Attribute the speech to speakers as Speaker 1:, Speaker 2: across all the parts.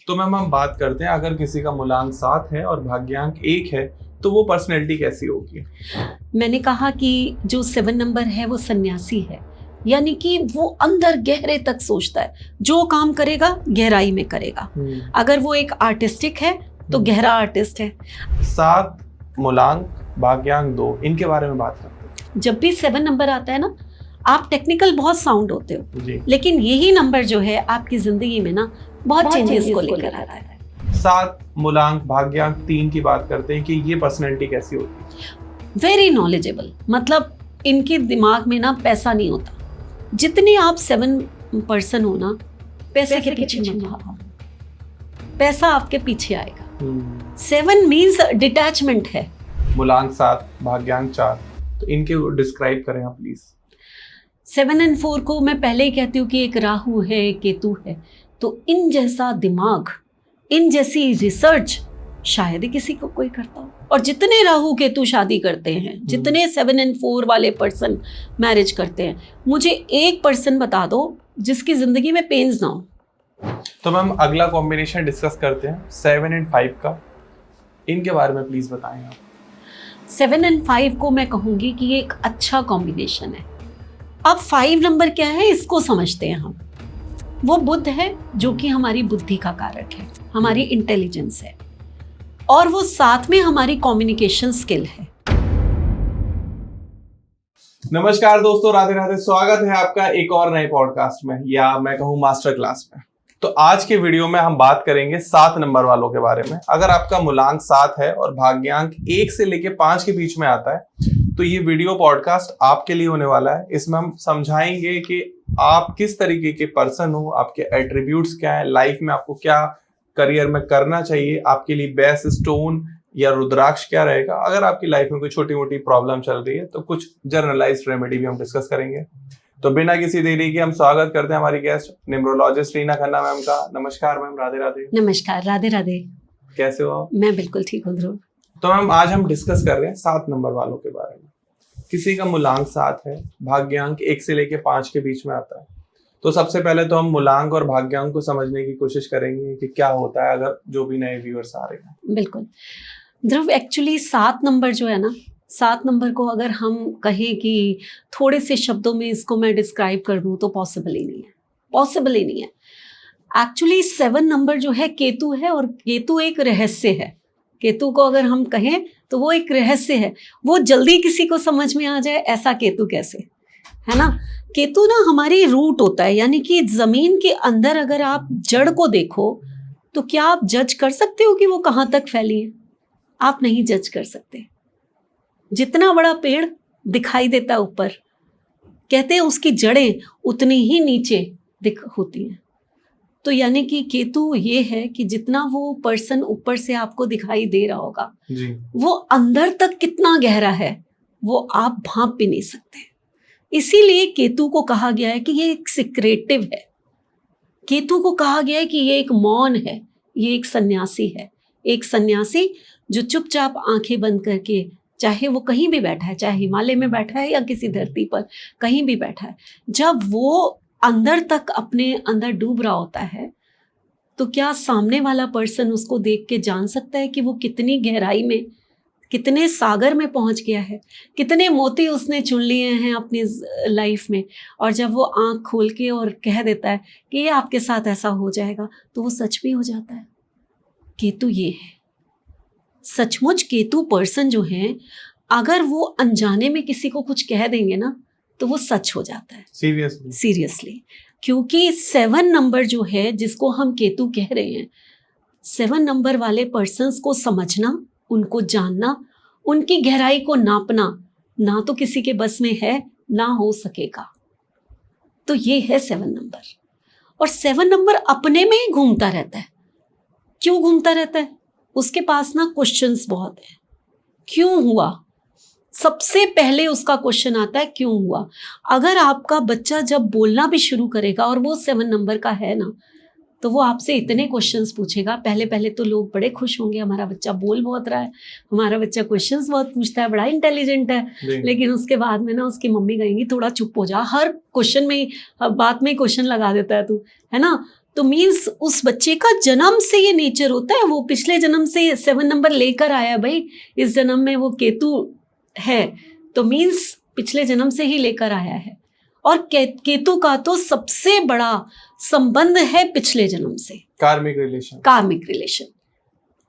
Speaker 1: तो मैम हम बात करते हैं, अगर किसी का मूलांक 7 है और भाग्यांक 1 है तो वो पर्सनैलिटी कैसी होगी?
Speaker 2: मैंने कहा कि जो 7 नंबर है वो सन्यासी है, यानी कि वो अंदर गहरे तक सोचता है, जो काम करेगा गहराई में करेगा। अगर वो एक आर्टिस्टिक है तो गहरा आर्टिस्ट है।
Speaker 1: 7 मूलांक भाग्यांक 2, इनके बारे में बात करते हैं।
Speaker 2: जब भी 7 नंबर आता है ना, आप टेक्निकल बहुत साउंड होते हो
Speaker 1: जी।
Speaker 2: लेकिन यही नंबर जो है आपकी जिंदगी में ना बहुत चेंजेस को लेकर आता है।
Speaker 1: 7 मूलांक भाग्यांक 3 की बात करते हैं कि ये पर्सनैलिटी कैसी होती है?
Speaker 2: वेरी नॉलेजेबल, मतलब इनके दिमाग में ना पैसा नहीं होता। जितने आप 7 पर्सन हो ना, पैसे के पीछे मत भागो, पैसा आपके पीछे आएगा। 7 मीन्स डिटैचमेंट है।
Speaker 1: मूलांक 7 भाग्यांक 4, तो इनके डिस्क्राइब करें आप प्लीज।
Speaker 2: 7 और 4 को मैं पहले ही कहती हूँ कि एक राहु है, एक केतु है। तो इन जैसा दिमाग, इन जैसी रिसर्च शायद ही किसी को कोई करता हो। और जितने राहु केतु शादी करते हैं, जितने 7 और 4 वाले पर्सन मैरिज करते हैं, मुझे एक पर्सन बता दो जिसकी जिंदगी में पेन्स ना हो।
Speaker 1: तो मैम अगला कॉम्बिनेशन डिस्कस करते हैं 7 और 5 का, इनके बारे में प्लीज बताएं आप।
Speaker 2: 7 और 5 को मैं कहूँगी कि ये एक अच्छा कॉम्बिनेशन है। अब 5 नंबर क्या है इसको समझते हैं हम। वो बुध है जो कि हमारी बुद्धि का कारक है, हमारी इंटेलिजेंस है, और वो साथ में हमारी कम्युनिकेशन स्किल है।
Speaker 1: नमस्कार दोस्तों, राधे राधे। स्वागत है आपका एक और नए पॉडकास्ट में, या मैं कहूँ मास्टर क्लास में। तो आज के वीडियो में हम बात करेंगे 7 नंबर वालों के बारे में। अगर आपका मूलांक 7 है और भाग्यांक 1 से लेके 5 के बीच में आता है तो ये वीडियो पॉडकास्ट आपके लिए होने वाला है। इसमें हम समझाएंगे कि आप किस तरीके के पर्सन हो, आपके एट्रीब्यूट्स क्या है, लाइफ में आपको क्या करियर में करना चाहिए, आपके लिए बेस्ट स्टोन या रुद्राक्ष क्या रहेगा। अगर आपकी लाइफ में कोई छोटी मोटी प्रॉब्लम चल रही है तो कुछ जर्नलाइज्ड रेमेडी भी हम डिस्कस करेंगे। तो बिना किसी देरी के हम स्वागत करते हैं हमारी guest numerologist Reena Khanna ma'am का। नमस्कार मैम, राधे राधे।
Speaker 2: नमस्कार, राधे राधे।
Speaker 1: कैसे हो आप?
Speaker 2: मैं बिल्कुल ठीक हूँ ध्रुव।
Speaker 1: तो मैम आज हम डिस्कस कर रहे हैं 7 नंबर वालों के बारे में। किसी का मूलांक 7 है, भाग्यांक 1 से लेके 5 के बीच में आता है। तो सबसे पहले तो हम मूलांक और भाग्यांक को समझने की कोशिश करेंगे कि क्या होता है, अगर जो भी नए व्यूअर्स आ रहे हैं।
Speaker 2: बिल्कुल ध्रुव, एक्चुअली 7 नंबर जो है ना, 7 नंबर को अगर हम कहें कि थोड़े से शब्दों में इसको मैं डिस्क्राइब कर दूं तो पॉसिबल ही नहीं है, पॉसिबल ही नहीं है। एक्चुअली 7 नंबर जो है केतु है, और केतु एक रहस्य है। केतु को अगर हम कहें तो वो एक रहस्य है। वो जल्दी किसी को समझ में आ जाए ऐसा केतु कैसे, है ना। केतु ना हमारी रूट होता है, यानी कि जमीन के अंदर अगर आप जड़ को देखो तो क्या आप जज कर सकते हो कि वो कहाँ तक फैली है? आप नहीं जज कर सकते। जितना बड़ा पेड़ दिखाई देता ऊपर, कहते हैं उसकी जड़ें उतनी ही नीचे होती हैं। तो यानी कि केतु ये है कि जितना वो पर्सन ऊपर से आपको दिखाई दे रहा होगा
Speaker 1: जी,
Speaker 2: वो अंदर तक कितना गहरा है वो आप भांप भी नहीं सकते। इसीलिए केतु को कहा गया है कि ये एक सीक्रेटिव है। केतु को कहा गया है कि ये एक मौन है, ये एक सन्यासी है। एक सन्यासी जो चुपचाप आंखें बंद करके, चाहे वो कहीं भी बैठा है, चाहे हिमालय में बैठा है या किसी धरती पर कहीं भी बैठा है, जब वो अंदर तक अपने अंदर डूब रहा होता है तो क्या सामने वाला पर्सन उसको देख के जान सकता है कि वो कितनी गहराई में, कितने सागर में पहुंच गया है, कितने मोती उसने चुन लिए हैं अपनी लाइफ में। और जब वो आंख खोल के और कह देता है कि ये आपके साथ ऐसा हो जाएगा तो वो सच भी हो जाता है। केतु ये है, सचमुच केतु पर्सन जो है, अगर वो अनजाने में किसी को कुछ कह देंगे ना तो वो सच हो जाता है। सीरियसली। क्योंकि 7 नंबर जो है जिसको हम केतु कह रहे हैं, 7 नंबर वाले पर्सन्स को समझना, उनको जानना, उनकी गहराई को नापना ना तो किसी के बस में है, ना हो सकेगा। तो ये है 7 नंबर। और 7 नंबर अपने में ही घूमता रहता है। क्यों घूमता रहता है? उसके पास ना क्वेश्चंस बहुत है। क्यों हुआ? सबसे पहले उसका क्वेश्चन आता है क्यों हुआ। अगर आपका बच्चा जब बोलना भी शुरू करेगा और वो 7 नंबर का है ना, तो वो आपसे इतने क्वेश्चंस पूछेगा। पहले पहले तो लोग बड़े खुश होंगे, हमारा बच्चा बोल बहुत रहा है, हमारा बच्चा क्वेश्चंस बहुत पूछता है, बड़ा इंटेलिजेंट है। लेकिन उसके बाद में ना उसकी मम्मी कहेंगी थोड़ा चुप हो जा, हर क्वेश्चन में बात में क्वेश्चन लगा देता है तू, है ना। तो मीन्स उस बच्चे का जन्म से ये नेचर होता है, वो पिछले जन्म से 7 नंबर लेकर आया भाई, इस जन्म में वो केतु है तो मीन्स पिछले जन्म से ही लेकर आया है। और केतु का तो सबसे बड़ा संबंध है पिछले जन्म से,
Speaker 1: कार्मिक रिलेशन।
Speaker 2: कार्मिक रिलेशन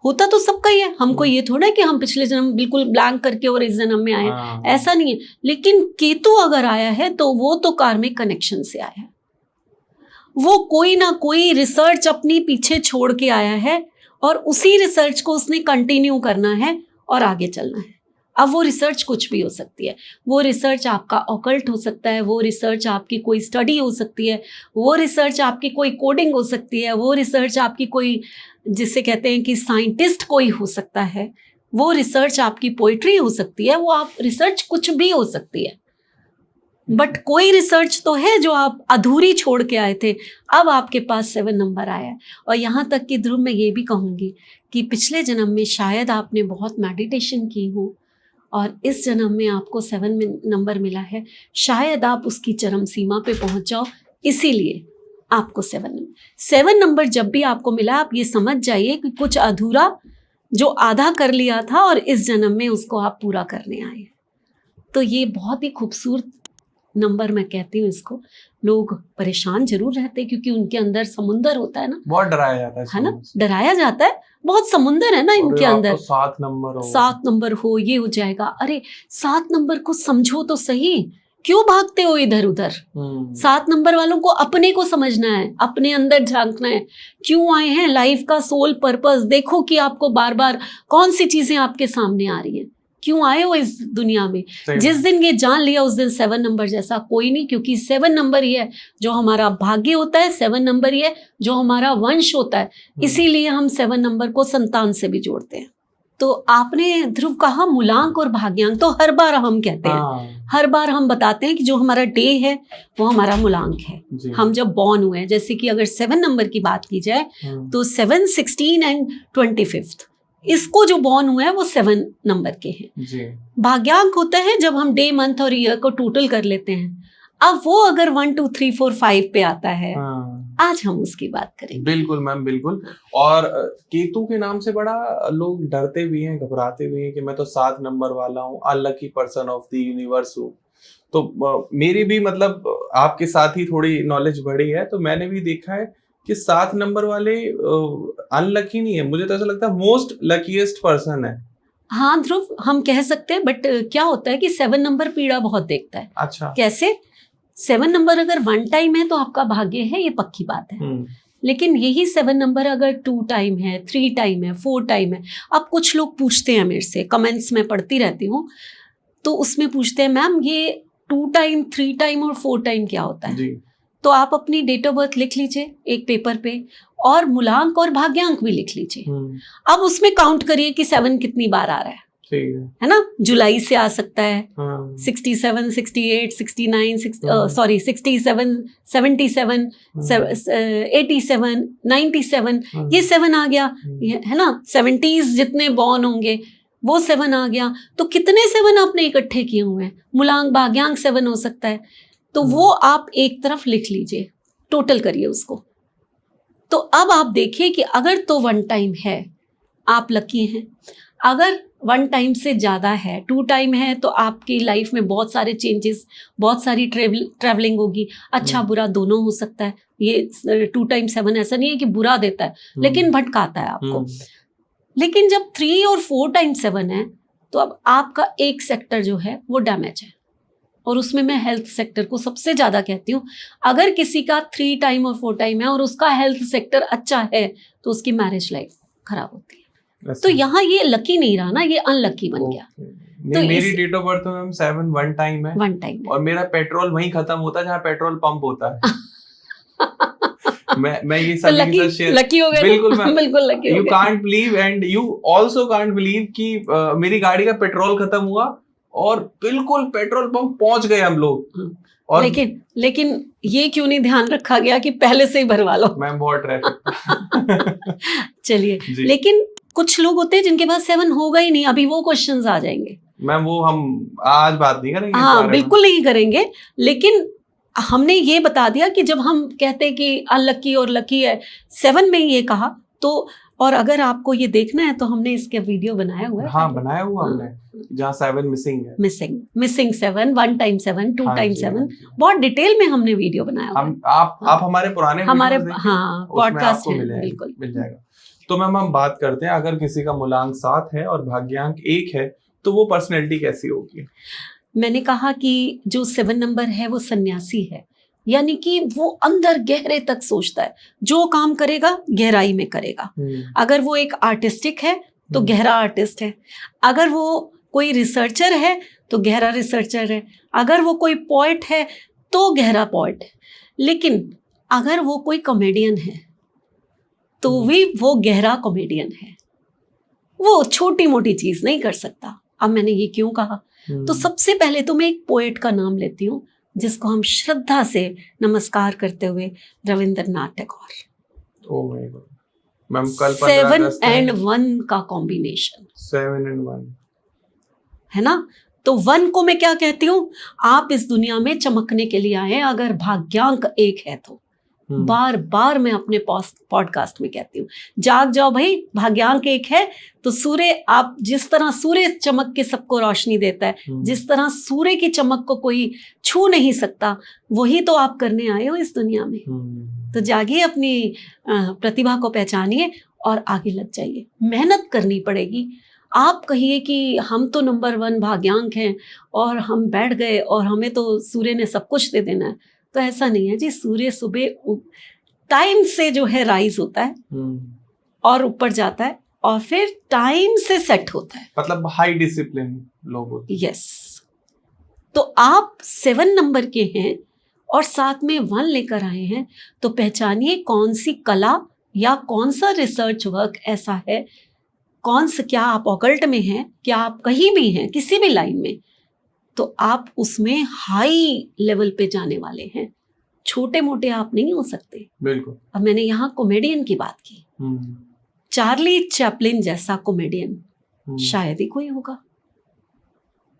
Speaker 2: होता तो सबका ही है, हमको ये थोड़ा है कि हम पिछले जन्म बिल्कुल ब्लैंक करके और इस जन्म में आए, ऐसा नहीं है। लेकिन केतु अगर आया है तो वो तो कार्मिक कनेक्शन से आया है, वो कोई ना कोई रिसर्च अपनी पीछे छोड़ के आया है और उसी रिसर्च को उसने कंटिन्यू करना है और आगे चलना है। अब वो रिसर्च कुछ भी हो सकती है, वो रिसर्च आपका ऑकल्ट हो सकता है, वो रिसर्च आपकी कोई स्टडी हो सकती है, वो रिसर्च आपकी कोई कोडिंग हो सकती है, वो रिसर्च आपकी कोई जिसे कहते हैं कि साइंटिस्ट कोई हो सकता है, वो रिसर्च आपकी पोइट्री हो सकती है, वो आप रिसर्च कुछ भी हो सकती है। बट कोई रिसर्च तो है जो आप अधूरी छोड़ के आए थे, अब आपके पास 7 नंबर आया है। और यहाँ तक कि ध्रुव मैं ये भी कहूँगी कि पिछले जन्म में शायद आपने बहुत मेडिटेशन की हो और इस जन्म में आपको 7 नंबर मिला है, शायद आप उसकी चरम सीमा पे पहुंच जाओ, इसीलिए आपको 7 नंबर जब भी आपको मिला आप ये समझ जाइए कि कुछ अधूरा जो आधा कर लिया था और इस जन्म में उसको आप पूरा करने आए। तो ये बहुत ही खूबसूरत नंबर मैं कहती हूँ इसको। लोग परेशान जरूर रहते हैं क्योंकि उनके अंदर समुंदर होता है ना,
Speaker 1: बहुत डराया जाता
Speaker 2: है ना, डराया जाता है, बहुत समुंदर है ना इनके अंदर।
Speaker 1: 7 नंबर हो,
Speaker 2: 7 नंबर हो, ये हो जाएगा। अरे 7 नंबर को समझो तो सही, क्यों भागते हो इधर उधर? 7 नंबर वालों को अपने को समझना है, अपने अंदर झांकना है, क्यों आए हैं, लाइफ का सोल पर्पस देखो कि आपको बार बार कौन सी चीजें आपके सामने आ रही हैं, क्यों आए हो इस दुनिया में। जिस दिन ये जान लिया उस दिन 7 नंबर जैसा कोई नहीं, क्योंकि 7 नंबर ही है जो हमारा भाग्य होता है, 7 नंबर ही है जो हमारा वंश होता है, इसीलिए हम 7 नंबर को संतान से भी जोड़ते हैं। तो आपने ध्रुव कहा मूलांक और भाग्यांक, तो हर बार हम कहते हैं, हर बार हम बताते हैं कि जो हमारा डे है वो हमारा मूलांक है, हम जब बॉर्न हुए हैं। जैसे कि अगर 7 नंबर की बात की जाए तो 7, 16 एंड 25, इसको जो बॉर्न हुआ है वो 7 नंबर के हैं। भाग्यांक होता है जब हम डे, मंथ और ईयर को टोटल कर लेते हैं। अब वो अगर 1, 2, 3, 4, 5 पे आता है, आज हम उसकी बात करेंगे।
Speaker 1: बिल्कुल मैम, बिल्कुल। और केतु के नाम से बड़ा लोग डरते भी हैं, घबराते भी हैं कि मैं तो 7 नंबर वाला हूँ, unlucky person of the universe हूँ। तो मेरी भी मतलब आपके साथ ही थोड़ी नॉलेज बढ़ी है, तो मैंने भी देखा है कि 7 नंबर वाले अनलकी नहीं है, मुझे तो ऐसा लगता है मोस्ट लकीएस्ट पर्सन है।
Speaker 2: हाँ ध्रुव, हम कह सकते हैं, बट क्या होता है कि 7 नंबर पीड़ा बहुत देखता है।
Speaker 1: अच्छा,
Speaker 2: कैसे? 7 नंबर अगर 1 टाइम है तो आपका भाग्य है, ये पक्की बात है। लेकिन यही 7 नंबर अगर 2 टाइम है, 3 टाइम है, 4 टाइम है। अब कुछ लोग पूछते हैं मेरे से, कमेंट्स में पढ़ती रहती हूँ, तो उसमें पूछते हैं मैम ये 2 टाइम, 3 टाइम और 4 टाइम क्या होता है? तो आप अपनी डेट ऑफ बर्थ लिख लीजिए एक पेपर पे और मूलांक और भाग्यांक भी लिख लीजिए। अब उसमें काउंट करिए कि 7 कितनी बार आ रहा है, है ना? जुलाई से आ सकता है, 67, 68, 69, 67, 77, 87, 97, ये 7 आ गया, है ना? 70s जितने बॉर्न होंगे वो 7 आ गया। तो कितने 7 आपने इकट्ठे किए हुए हैं? मूलांक भाग्यांक 7 हो सकता है, तो वो आप एक तरफ लिख लीजिए, टोटल करिए उसको। तो अब आप देखिए कि अगर तो 1 टाइम है आप लकी हैं, अगर 1 टाइम से ज़्यादा है, 2 टाइम है, तो आपकी लाइफ में बहुत सारे चेंजेस, बहुत सारी ट्रैवलिंग होगी, अच्छा बुरा दोनों हो सकता है। ये 2 टाइम 7 ऐसा नहीं है कि बुरा देता है, लेकिन भटकाता है आपको। लेकिन जब 3 और 4 टाइम 7 है तो अब आपका एक सेक्टर जो है वो डैमेज है, और उसमें मैं हेल्थ सेक्टर को सबसे ज़्यादा कहती हूँ। अगर किसी का 3 टाइम और 4 टाइम है और उसका हेल्थ सेक्टर अच्छा है तो उसकी मैरिज लाइफ खराब होती है। तो यहाँ ये लकी नहीं रहा ना, ये अनलकी बन गया।
Speaker 1: तो मेरी डेट ऑफ बर्थ में 7 1 टाइम है,
Speaker 2: 1 टाइम,
Speaker 1: और मेरा पेट्रोल वहीं खत्म होता है जहाँ पेट्रोल पंप होता है। मैं ये सब
Speaker 2: लकी हो गए।
Speaker 1: बिल्कुल
Speaker 2: बिल्कुल lucky.
Speaker 1: You can't believe and you also can't believe कि मेरी गाड़ी का पेट्रोल खत्म हुआ और बिल्कुल पेट्रोल पंप पहुंच गए हम लोग। और
Speaker 2: लेकिन ये क्यों नहीं ध्यान रखा गया कि पहले से ही भरवा लो?
Speaker 1: मैम बहुत ट्रैफिक।
Speaker 2: चलिए, लेकिन कुछ लोग होते हैं जिनके पास 7 होगा ही नहीं, अभी वो क्वेश्चंस आ जाएंगे।
Speaker 1: मैम वो हम आज बात नहीं करेंगे।
Speaker 2: हाँ बिल्कुल नहीं करेंगे, लेकिन हमने ये बता दिया कि जब हम कहते हैं कि अनलकी और लकी है, 7 में ये कहा तो, और अगर आपको ये देखना है तो हमने इसके वीडियो बनाया हुआ है।
Speaker 1: हाँ, बनाया हुआ हमने, जहाँ 7 मिसिंग है।
Speaker 2: मिसिंग 7, 1 टाइम 7, 2
Speaker 1: हाँ
Speaker 2: टाइम
Speaker 1: जी,
Speaker 2: 7,
Speaker 1: हाँ जी।
Speaker 2: बहुत डिटेल में हमने वीडियो बनाया हुआ है।
Speaker 1: आप हमारे पुराने
Speaker 2: हमारे
Speaker 1: वीडियोस देखिए,
Speaker 2: हाँ
Speaker 1: उसमें
Speaker 2: पॉडकास्ट
Speaker 1: आपको
Speaker 2: है, बिल्कुल
Speaker 1: मिल जाएगा। तो मैम हम बात करते हैं, अगर किसी का मूलांक 7 है और भाग्यांक 1 है तो वो पर्सनैलिटी कैसी होगी?
Speaker 2: मैंने कहा कि जो 7 नंबर है वो सन्यासी है, यानी कि वो अंदर गहरे तक सोचता है, जो काम करेगा गहराई में करेगा। अगर वो एक आर्टिस्टिक है तो गहरा आर्टिस्ट है, अगर वो कोई रिसर्चर है तो गहरा रिसर्चर है, अगर वो कोई पोएट है तो गहरा पोएट है, लेकिन अगर वो कोई कॉमेडियन है तो भी वो गहरा कॉमेडियन है। वो छोटी मोटी चीज नहीं कर सकता। अब मैंने ये क्यों कहा, तो सबसे पहले तो मैं एक पोएट का नाम लेती हूँ जिसको हम श्रद्धा से नमस्कार करते हुए, Rabindranath Tagore.
Speaker 1: Oh my God ma'am, कल
Speaker 2: 7 and 1 का कॉम्बिनेशन,
Speaker 1: 7 and 1
Speaker 2: है ना। तो 1 को मैं क्या कहती हूँ, आप इस दुनिया में चमकने के लिए आए, अगर भाग्यांक 1 है तो। बार बार मैं अपने पॉडकास्ट में कहती हूँ, जाग जाओ भाई, भाग्यांक 1 है तो सूर्य, आप जिस तरह सूर्य चमक के सबको रोशनी देता है, जिस तरह सूर्य की चमक को कोई छू नहीं सकता, वही तो आप करने आए हो इस दुनिया में। तो जागिए, अपनी प्रतिभा को पहचानिए और आगे लग जाइए। मेहनत करनी पड़ेगी। आप कहिए कि हम तो नंबर 1 भाग्यांक हैं और हम बैठ गए और हमें तो सूर्य ने सब कुछ दे देना है, तो ऐसा नहीं है जी। सूर्य सुबह टाइम से जो है राइज होता है और ऊपर जाता है और फिर टाइम से सेट होता है,
Speaker 1: मतलब हाई डिसिप्लिन लोग होते हैं।
Speaker 2: यस। तो आप 7 नंबर के हैं और साथ में 1 लेकर आए हैं, तो पहचानिए कौन सी कला या कौन सा रिसर्च वर्क ऐसा है, कौन सा, क्या आप ऑकल्ट में हैं, क्या आप कहीं भी हैं किसी भी लाइन में, तो आप उसमें हाई लेवल पे जाने वाले हैं। छोटे मोटे आप नहीं हो सकते।
Speaker 1: बिल्कुल।
Speaker 2: अब मैंने यहाँ कॉमेडियन की बात की, चार्ली चैपलिन जैसा कॉमेडियन शायद ही कोई होगा।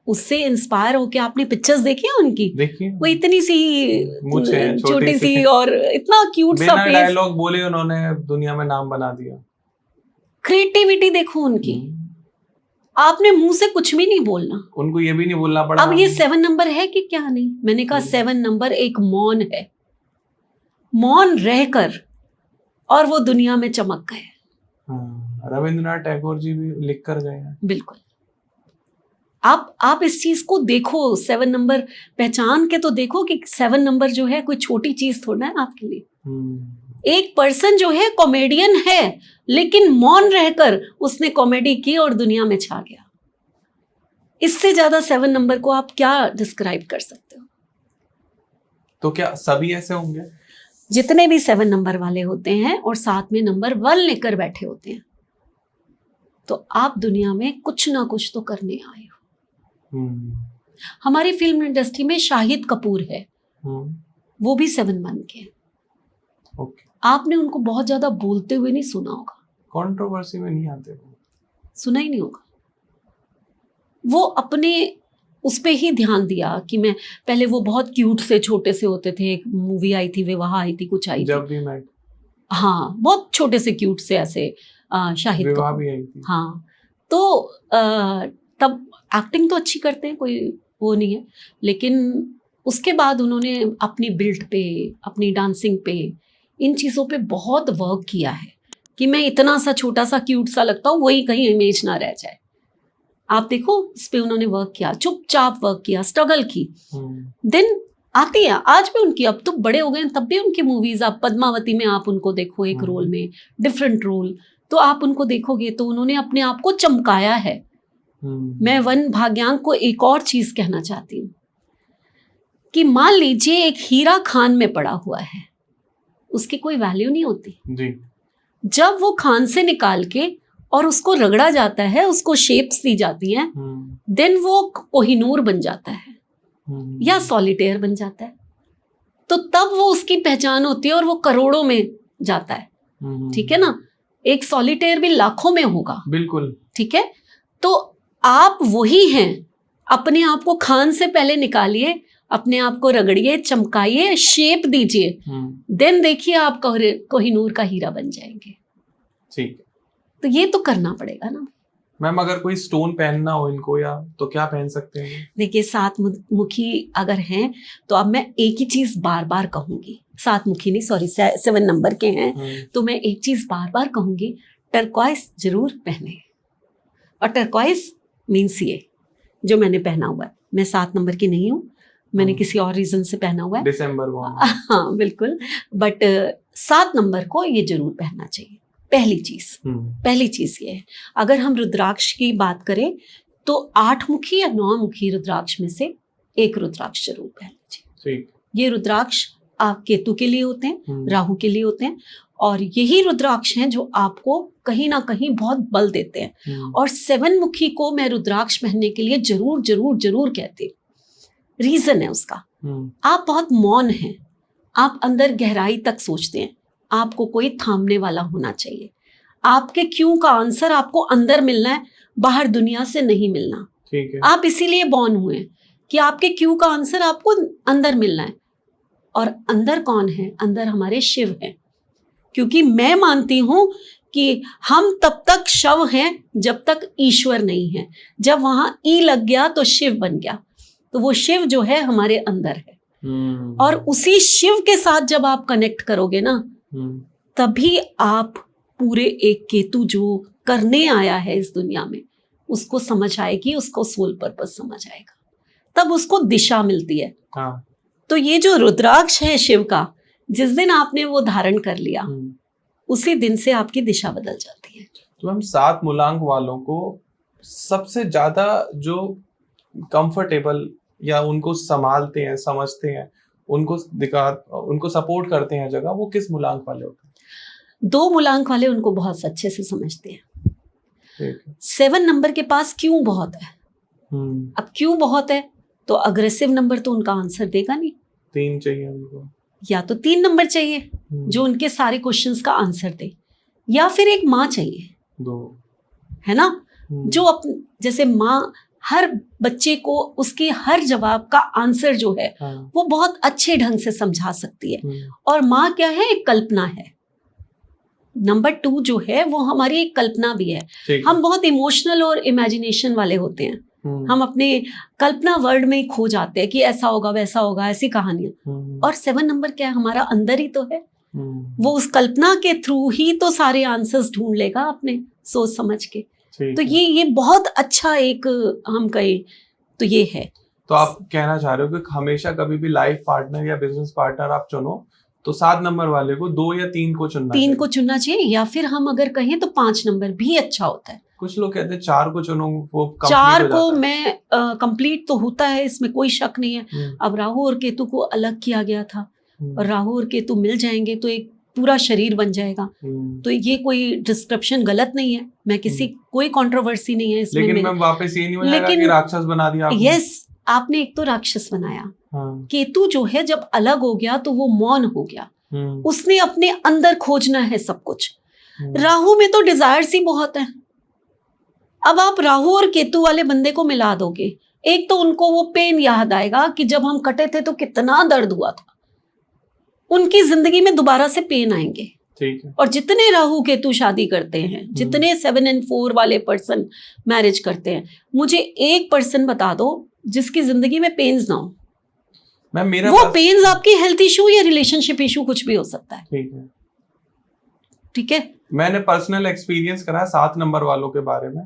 Speaker 2: उससे इंस्पायर होके आपने पिक्चर्स देखी है उनकी?
Speaker 1: देखिए,
Speaker 2: वो इतनी सी छोटी सी और इतना क्यूट सा फेस,
Speaker 1: डायलॉग बोले उन्होंने दुनिया में नाम बना दिया।
Speaker 2: क्रिएटिविटी देखो उनकी। आपने मुंह से कुछ भी नहीं बोलना,
Speaker 1: उनको ये भी नहीं बोलना पड़ा।
Speaker 2: अब ये 7 नंबर है कि क्या नहीं, मैंने कहा 7 नंबर एक मौन है, मौन रहकर और वो दुनिया में चमक गए।
Speaker 1: रविंद्रनाथ टैगोर जी भी लिख कर गए हैं। बिल्कुल।
Speaker 2: आप इस चीज को देखो, 7 नंबर पहचान के तो देखो कि 7 नंबर जो है कोई छोटी चीज थोड़ा है आपके लिए। एक पर्सन जो है कॉमेडियन है, लेकिन मौन रहकर उसने कॉमेडी की और दुनिया में छा गया। इससे ज्यादा 7 नंबर को आप क्या डिस्क्राइब कर सकते हो?
Speaker 1: तो क्या सभी ऐसे होंगे?
Speaker 2: जितने भी 7 नंबर वाले होते हैं और साथ में नंबर 1 लेकर बैठे होते हैं, तो आप दुनिया में कुछ ना कुछ तो करने आए हो। हमारी फिल्म इंडस्ट्री में शाहिद कपूर है, वो भी 7 मान के हैं। आपने उनको बहुत ज्यादा बोलते हुए नहीं सुना होगा,
Speaker 1: कंट्रोवर्सी में नहीं आते,
Speaker 2: सुना ही नहीं होगा। वो अपने उस पे ही ध्यान दिया कि मैं पहले, वो बहुत क्यूट से छोटे से होते थे, एक मूवी आई थी, विवाह आई थी, कुछ आई थी,
Speaker 1: जब भी मैं,
Speaker 2: हाँ, बहुत छोटे से क्यूट से ऐसे शाहिद
Speaker 1: विवाह भी आई थी।
Speaker 2: हाँ, तो तब एक्टिंग तो अच्छी करते हैं, कोई वो नहीं है, लेकिन उसके बाद उन्होंने अपनी बिल्ड पे, अपनी डांसिंग पे, इन चीज़ों पे बहुत वर्क किया है कि मैं इतना सा छोटा सा क्यूट सा लगता हूँ, वही कहीं इमेज ना रह जाए। आप देखो, इस पे उन्होंने वर्क किया, चुपचाप वर्क किया, स्ट्रगल की। दिन आती है आज भी उनकी, अब तो बड़े हो गए हैं, तब भी उनकी मूवीज, आप पद्मावती में आप उनको देखो, एक रोल में, डिफरेंट रोल, तो आप उनको देखोगे तो उन्होंने अपने आप को चमकाया है। मैं 1 भाग्यांक को एक और चीज कहना चाहती हूँ कि मान लीजिए एक हीरा खान में पड़ा हुआ है, उसकी कोई वैल्यू नहीं होती
Speaker 1: जी।
Speaker 2: जब वो खान से निकाल के और उसको रगड़ा जाता है, उसको शेप्स दी जाती हैं, देन वो कोहिनूर बन जाता है या सॉलिटेयर बन जाता है, तो तब वो उसकी पहचान होती है और वो करोड़ों में जाता है। ठीक है ना, एक सॉलिटेयर भी लाखों में होगा।
Speaker 1: बिल्कुल
Speaker 2: ठीक है, तो आप वही हैं, अपने आप को खान से पहले निकालिए अपने आप को रगड़िए, चमकाइए, शेप दीजिए, देन देखिए आप कोहिनूर का हीरा बन जाएंगे।
Speaker 1: ठीक है।
Speaker 2: तो ये तो करना पड़ेगा ना
Speaker 1: मैम। अगर कोई स्टोन पहनना हो इनको या तो क्या पहन सकते हैं?
Speaker 2: देखिए, सात मुखी अगर हैं तो अब मैं एक ही चीज बार बार कहूंगी, सात मुखी नहीं, सॉरी 7 नंबर के हैं, तो मैं एक चीज बार बार कहूंगी, टर्क्वाइज जरूर पहने। और टर्क्वाइज मीन्स ये जो मैंने पहना हुआ है, मैं 7 नंबर की नहीं हूँ, मैंने किसी और रीजन से पहना हुआ है,
Speaker 1: दिसंबर को।
Speaker 2: हाँ बिल्कुल, बट 7 नंबर को ये जरूर पहनना चाहिए। पहली चीज ये है। अगर हम रुद्राक्ष की बात करें तो 8 मुखी या 9 मुखी रुद्राक्ष में से एक रुद्राक्ष जरूर पहनना चाहिए। ये रुद्राक्ष आप केतु के लिए होते हैं, राहु के लिए होते हैं, और यही रुद्राक्ष हैं जो आपको कहीं ना कहीं बहुत बल देते हैं। और 7 मुखी को मैं रुद्राक्ष पहनने के लिए जरूर जरूर जरूर कहती हूँ। रीजन है उसका, आप बहुत मौन हैं, आप अंदर गहराई तक सोचते हैं, आपको कोई थामने वाला होना चाहिए। आपके क्यों का आंसर आपको अंदर मिलना है, बाहर दुनिया से नहीं मिलना।
Speaker 1: ठीक है।
Speaker 2: आप इसीलिए बॉर्न हुए कि आपके क्यों का आंसर आपको अंदर मिलना है। और अंदर कौन है? अंदर हमारे शिव हैं। क्योंकि मैं मानती हूं कि हम तब तक शव हैं जब तक ईश्वर नहीं है। जब वहां ई लग गया तो शिव बन गया। तो वो शिव जो है हमारे अंदर है। और उसी शिव के साथ जब आप कनेक्ट करोगे ना, तभी आप पूरे एक केतु जो करने आया है इस दुनिया में उसको समझ आएगी, उसको सोल पर्पस समझ आएगा, तब उसको दिशा मिलती है।
Speaker 1: हाँ।
Speaker 2: तो ये जो रुद्राक्ष है शिव का, जिस दिन आपने वो धारण कर लिया उसी दिन से आपकी दिशा बदल जाती है।
Speaker 1: तो हम 7 मूलांक वालों को सबसे ज्यादा जो कंफर्टेबल या उनको संभालते हैं, समझते हैं, उनको सपोर्ट करते हैं जगह, वो किस मूलांक वाले होते हैं?
Speaker 2: 2 मूलांक वाले उनको बहुत अच्छे से समझते हैं। 7 नंबर के पास क्यों बहुत है। अब क्यों बहुत है तो अग्रेसिव नंबर तो उनका आंसर देगा नहीं।
Speaker 1: 3 चाहिए उनको,
Speaker 2: या तो 3 नंबर चाहिए जो उनके सारे क्वेश्चंस का आंसर दे, या फिर एक माँ चाहिए,
Speaker 1: 2
Speaker 2: है ना, जो जैसे माँ हर बच्चे को उसके हर जवाब का आंसर जो है वो बहुत अच्छे ढंग से समझा सकती है। और माँ क्या है? एक कल्पना है। नंबर 2 जो है वो हमारी एक कल्पना भी है। हम बहुत इमोशनल और इमेजिनेशन वाले होते हैं। हम अपने कल्पना वर्ल्ड में ही खो जाते हैं कि ऐसा होगा वैसा होगा, ऐसी कहानियां। और 7 नंबर क्या है? हमारा अंदर ही तो है। वो उस कल्पना के थ्रू ही तो सारे आंसर्स ढूंढ लेगा अपने सोच समझ के। तो ये बहुत अच्छा एक हम कहें तो ये है।
Speaker 1: तो आप कहना चाह रहे हो कि हमेशा कभी भी लाइफ पार्टनर या बिजनेस पार्टनर आप चुनो तो 7 नंबर वाले को 2 या 3 को चुनना चाहिए।
Speaker 2: 3 को चुनना चाहिए, या फिर हम अगर कहें तो 5 नंबर भी अच्छा होता है।
Speaker 1: कुछ लोग कहते हैं 4 को चुनो, वो
Speaker 2: 4 को मैं कंप्लीट तो होता है, इसमें कोई शक नहीं है। अब राहु और केतु को अलग किया गया था, और राहु और केतु मिल जाएंगे तो एक पूरा शरीर बन जाएगा। तो ये कोई डिस्क्रिप्शन गलत नहीं है, मैं कोई कंट्रोवर्सी नहीं है इसमें।
Speaker 1: लेकिन मैम वापस ये नहीं हो जाएगा कि राक्षस बना दिया आपने?
Speaker 2: यस, आपने एक तो राक्षस बनाया। केतु जो है जब अलग हो गया तो वो मौन हो गया, उसने अपने अंदर खोजना है सब कुछ। राहु में तो डिजायर्स ही बहुत है। अब आप राहु और केतु वाले बंदे को मिला दोगे, एक तो उनको वो पेन याद आएगा कि जब हम कटे थे तो कितना दर्द हुआ था, उनकी जिंदगी में दोबारा से पेन आएंगे।
Speaker 1: ठीक है।
Speaker 2: और जितने राहु केतु शादी करते हैं, जितने 7 और 4 वाले पर्सन मैरिज करते हैं, मुझे एक पर्सन बता दो जिसकी जिंदगी में पेन्स ना हो। वो पेन्स आपकी हेल्थ इशू या रिलेशनशिप इशू कुछ भी हो सकता है।
Speaker 1: ठीक है,
Speaker 2: ठीक है।
Speaker 1: मैंने पर्सनल एक्सपीरियंस करा 7 नंबर वालों के बारे में।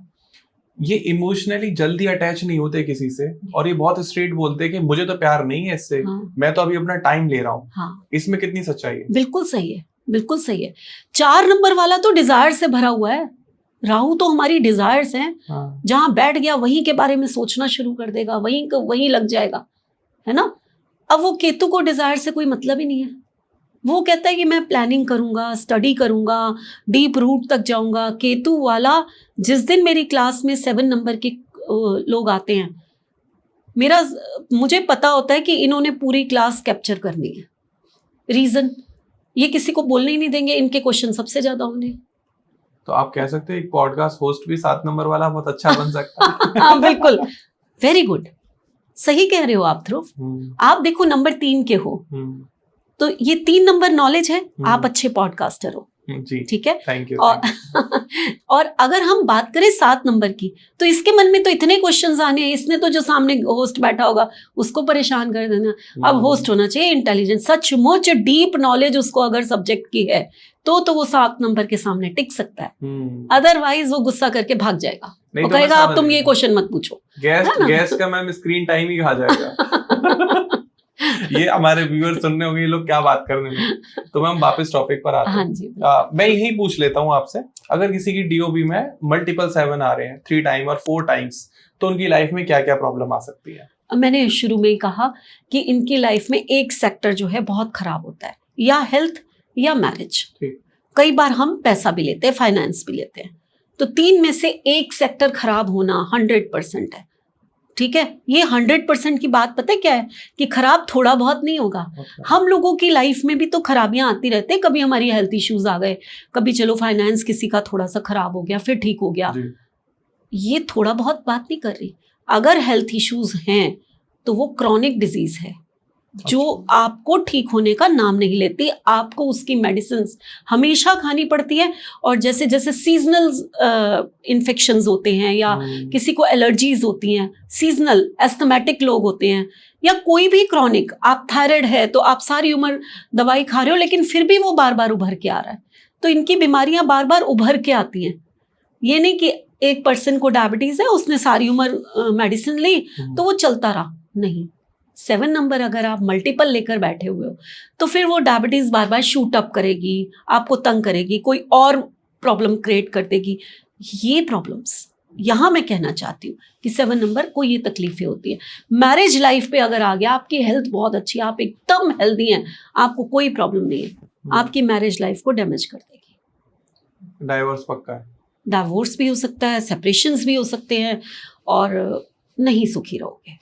Speaker 1: ये इमोशनली जल्दी अटैच नहीं होते किसी से, और ये बहुत स्ट्रेट बोलते हैं कि मुझे तो प्यार नहीं है इससे। मैं तो अभी अपना टाइम ले रहा हूँ। इसमें कितनी सच्चाई है? बिल्कुल सही है,
Speaker 2: बिल्कुल सही है। 4 नंबर वाला तो डिजायर से भरा हुआ है। राहु तो हमारी डिजायर्स हैं। जहां बैठ गया वहीं के बारे में सोचना शुरू कर देगा, वहीं लग जाएगा, है ना। अब वो केतु को डिजायर से कोई मतलब ही नहीं है। वो कहता है कि मैं प्लानिंग करूंगा, स्टडी करूंगा, डीप रूट तक जाऊंगा। केतु वाला जिस दिन मेरी क्लास में 7 नंबर के लोग आते हैं, मुझे पता होता है कि इन्होंने पूरी क्लास कैप्चर करनी है। रीजन, ये किसी को बोलने ही नहीं देंगे, इनके क्वेश्चन सबसे ज्यादा होंगे।
Speaker 1: तो आप कह सकते हैं एक पॉडकास्ट होस्ट भी 7 नंबर वाला बहुत अच्छा बन सकता है।
Speaker 2: हाँ बिल्कुल, वेरी गुड। सही कह रहे हो आप ध्रुव। आप देखो नंबर 3 के हो, तो ये 3 नंबर नॉलेज है, आप अच्छे पॉडकास्टर हो
Speaker 1: जी,
Speaker 2: ठीक है।
Speaker 1: Thank you.
Speaker 2: और अगर हम बात करें 7 नंबर की, तो इसके मन में तो इतने क्वेश्चंस आने हैं, इसने तो जो सामने होस्ट बैठा होगा उसको परेशान कर देना। अब होस्ट होना चाहिए इंटेलिजेंट, सचमुच डीप नॉलेज उसको अगर सब्जेक्ट की है तो वो 7 नंबर के सामने टिक सकता है, अदरवाइज वो गुस्सा करके भाग जाएगा, वो
Speaker 1: तो
Speaker 2: कहेगा अब तुम ये क्वेश्चन मत पूछो।
Speaker 1: गेस्ट का मैम स्क्रीन टाइम ही खा जाएगा। ये हमारे व्यूअर सुनने होंगे, ये लोग क्या बात करने में। तो मैम वापस टॉपिक पर आते हैं।
Speaker 2: हाँ जी।
Speaker 1: मैं यही पूछ लेता हूँ आपसे, अगर किसी की डीओबी में मल्टीपल 7 आ रहे हैं, 3 टाइम और 4 टाइम्स, तो उनकी लाइफ में क्या क्या प्रॉब्लम आ सकती है?
Speaker 2: मैंने शुरू में ही कहा कि इनकी लाइफ में एक सेक्टर जो है बहुत खराब होता है, या हेल्थ या मैरिज। कई बार हम पैसा भी लेते हैं, फाइनेंस भी लेते हैं, तो 3 में से एक सेक्टर खराब होना 100% है, ठीक है। ये 100% की बात पता है क्या है, कि खराब थोड़ा बहुत नहीं होगा। हम लोगों की लाइफ में भी तो खराबियां आती रहती है, कभी हमारी हेल्थ इश्यूज आ गए, कभी चलो फाइनेंस किसी का थोड़ा सा खराब हो गया फिर ठीक हो गया, ये थोड़ा बहुत बात नहीं कर रही। अगर हेल्थ इश्यूज हैं तो वो क्रॉनिक डिजीज है जो आपको ठीक होने का नाम नहीं लेती, आपको उसकी मेडिसिन्स हमेशा खानी पड़ती है। और जैसे जैसे सीजनल इन्फेक्शंस होते हैं, या किसी को एलर्जीज होती हैं, सीजनल एस्थमेटिक लोग होते हैं, या कोई भी क्रॉनिक, आप थायराइड है तो आप सारी उम्र दवाई खा रहे हो लेकिन फिर भी वो बार बार उभर के आ रहा है, तो इनकी बीमारियां बार बार उभर के आती हैं। ये नहीं कि एक पर्सन को डायबिटीज है, उसने सारी उम्र मेडिसिन ली तो वो चलता रहा, नहीं। 7 नंबर अगर आप मल्टीपल लेकर बैठे हुए हो तो फिर वो डायबिटीज बार बार शूट अप करेगी, आपको तंग करेगी, कोई और प्रॉब्लम क्रिएट कर देगी। ये प्रॉब्लम्स यहाँ मैं कहना चाहती हूँ कि 7 नंबर को ये तकलीफें होती है। मैरिज लाइफ पे अगर आ गया, आपकी हेल्थ बहुत अच्छी है, आप एकदम हेल्दी हैं, आपको कोई प्रॉब्लम नहीं है, आपकी मैरिज लाइफ को डैमेज कर देगी।
Speaker 1: डाइवोर्स पक्का है? डाइवोर्स
Speaker 2: भी हो सकता है, सेपरेशंस भी हो सकते हैं, और नहीं सुखी रहोगे।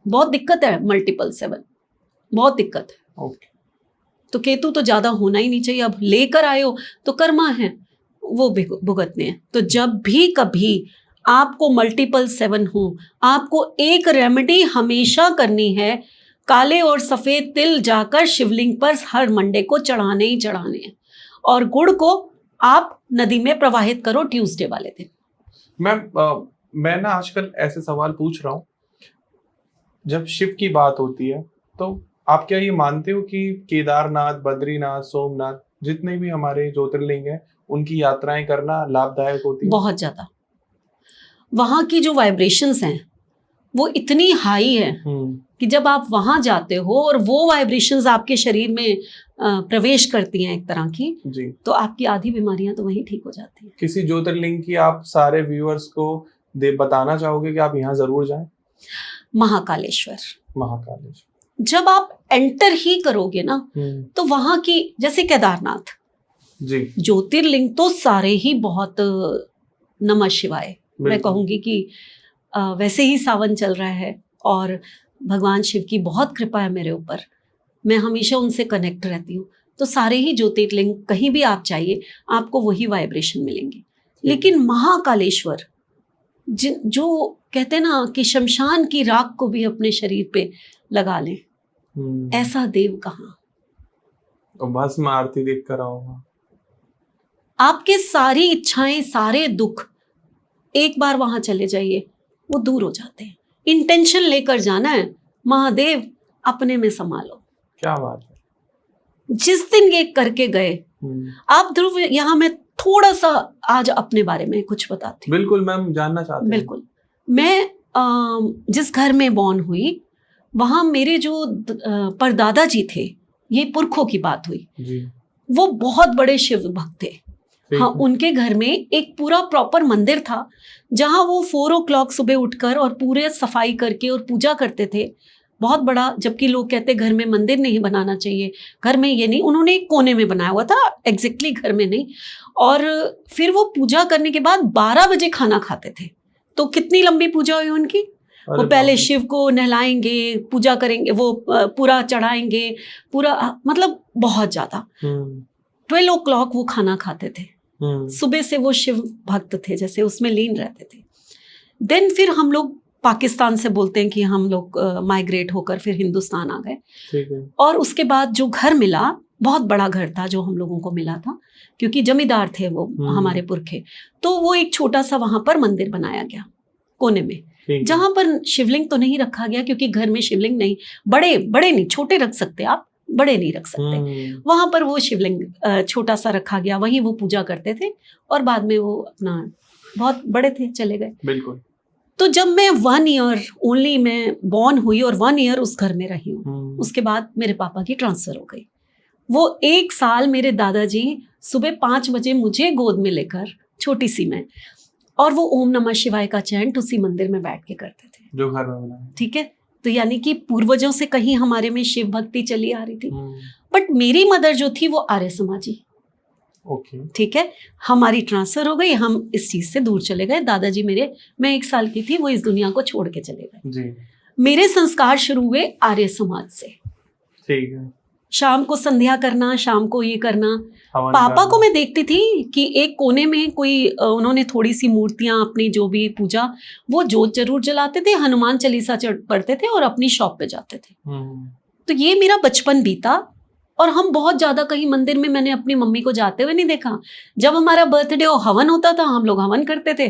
Speaker 2: बहुत दिक्कत है मल्टीपल 7, बहुत दिक्कत है। तो केतु तो ज्यादा होना ही नहीं चाहिए। अब लेकर आए हो तो कर्मा है, वो भुगतने हैं। तो जब भी कभी आपको मल्टीपल 7 हो, आपको एक रेमेडी हमेशा करनी है, काले और सफेद तिल जाकर शिवलिंग पर हर मंडे को चढ़ाने ही चढ़ाने हैं, और गुड़ को आप नदी में प्रवाहित करो ट्यूसडे वाले दिन।
Speaker 1: मैं ना आजकल ऐसे सवाल पूछ रहा हूँ, जब शिव की बात होती है तो आप क्या ये मानते हो कि केदारनाथ, बद्रीनाथ, सोमनाथ, जितने भी हमारे ज्योतिर्लिंग हैं, उनकी यात्राएं करना लाभदायक होती है?
Speaker 2: बहुत ज्यादा। वहां की जो वाइब्रेशंस हैं वो इतनी हाई है कि जब आप वहां जाते हो और वो वाइब्रेशंस आपके शरीर में प्रवेश करती हैं एक तरह की जी, तो आपकी आधी बीमारियां तो वहीं ठीक हो जाती हैं।
Speaker 1: किसी ज्योतिर्लिंग की आप सारे व्यूअर्स को बताना चाहोगे कि आप यहाँ जरूर जाएं?
Speaker 2: महाकालेश्वर।
Speaker 1: जब
Speaker 2: आप एंटर ही करोगे ना तो वहां की, जैसे केदारनाथ
Speaker 1: जी,
Speaker 2: ज्योतिर्लिंग तो सारे ही बहुत नमः शिवाय। मैं कहूंगी कि वैसे ही सावन चल रहा है और भगवान शिव की बहुत कृपा है मेरे ऊपर, मैं हमेशा उनसे कनेक्ट रहती हूँ। तो सारे ही ज्योतिर्लिंग कहीं भी आप चाहिए आपको वही वाइब्रेशन मिलेंगे। लेकिन महाकालेश्वर जो कहते हैं ना कि शमशान की राख को भी अपने शरीर पे लगा लें, ऐसा देव कहाँ।
Speaker 1: तो भस्म आरती देख कर आओगा,
Speaker 2: आपके सारी इच्छाएं, सारे दुख एक बार वहां चले जाइए, वो दूर हो जाते हैं। इंटेंशन लेकर जाना है, महादेव अपने में संभालो।
Speaker 1: क्या बात है।
Speaker 2: जिस दिन ये करके गए आप ध्रुव, यहाँ मैं थोड़ा सा आज अपने बारे में कुछ बताती हूँ।
Speaker 1: बिल्कुल मैम, जानना चाहते हैं।
Speaker 2: बिल्कुल। मैं जिस घर में बॉर्न हुई, वहां मेरे जो परदादा जी थे, ये पुरखों की बात हुई
Speaker 1: जी,
Speaker 2: वो बहुत बड़े शिव भक्त थे। हाँ, उनके घर में एक पूरा प्रॉपर मंदिर था जहां वो 4 o'clock सुबह उठकर और पूरे सफाई करके और पूजा करते थे, बहुत बड़ा। जबकि लोग कहते घर में मंदिर नहीं बनाना चाहिए, घर में ये नहीं, उन्होंने एक कोने में बनाया हुआ था, एग्जैक्टली घर में नहीं। और फिर वो पूजा करने के बाद 12 बजे खाना खाते थे। तो कितनी लंबी पूजा हुई उनकी। वो पहले शिव को नहलाएंगे, पूजा करेंगे, वो पूरा चढ़ाएंगे, पूरा, मतलब बहुत ज्यादा। 12 o'clock वो खाना खाते थे। सुबह से वो शिव भक्त थे, जैसे उसमें लीन रहते थे। देन फिर हम लोग पाकिस्तान से बोलते हैं कि हम लोग माइग्रेट होकर फिर हिंदुस्तान आ गए।
Speaker 1: ठीक है।
Speaker 2: और उसके बाद जो घर मिला, बहुत बड़ा घर था जो हम लोगों को मिला था, क्योंकि जमींदार थे वो हमारे पुरखे। तो वो एक छोटा सा वहां पर मंदिर बनाया गया कोने में, जहां पर शिवलिंग तो नहीं रखा गया, क्योंकि घर में शिवलिंग नहीं, बड़े बड़े नहीं, छोटे रख सकते आप, बड़े नहीं रख सकते। वहां पर वो शिवलिंग छोटा सा रखा गया, वहीं वो पूजा करते थे और बाद में वो अपना, बहुत बड़े थे, चले गए।
Speaker 1: बिल्कुल।
Speaker 2: तो जब मैं 1 ईयर ओनली मैं बॉर्न हुई और 1 ईयर उस घर में रही हूँ, उसके बाद मेरे पापा की ट्रांसफर हो गई। वो 1 साल मेरे दादाजी सुबह 5 बजे मुझे गोद में लेकर, छोटी सी मैं, और वो ओम नमः शिवाय का चैंट उसी मंदिर में बैठ के करते थे
Speaker 1: जो घर में बना।
Speaker 2: ठीक है। तो यानी कि पूर्वजों से कहीं हमारे में शिव भक्ति चली आ रही थी। बट मेरी मदर जो थी वो आर्य समाजी।
Speaker 1: ओके।
Speaker 2: ठीक है। हमारी ट्रांसफर हो गई, हम इस चीज से दूर चले गए। दादाजी मेरे, मैं 1 साल की थी, वो इस दुनिया को छोड़ के चले गए
Speaker 1: जी।
Speaker 2: मेरे संस्कार शुरू हुए आर्य समाज से।
Speaker 1: ठीक है।
Speaker 2: शाम को संध्या करना, शाम को ये करना।
Speaker 1: हवन
Speaker 2: पापा
Speaker 1: करना।
Speaker 2: को मैं देखती थी कि एक कोने में कोई उन्होंने थोड़ी सी मूर्तियां, अपनी जो भी पूजा, वो जोत जरूर जलाते थे, हनुमान चालीसा पढ़ते थे और अपनी शॉप पे जाते थे। तो ये मेरा बचपन बीता। और हम बहुत ज्यादा कहीं मंदिर में मैंने अपनी मम्मी को जाते हुए नहीं देखा। जब हमारा बर्थडे और हवन होता था, हम लोग हवन करते थे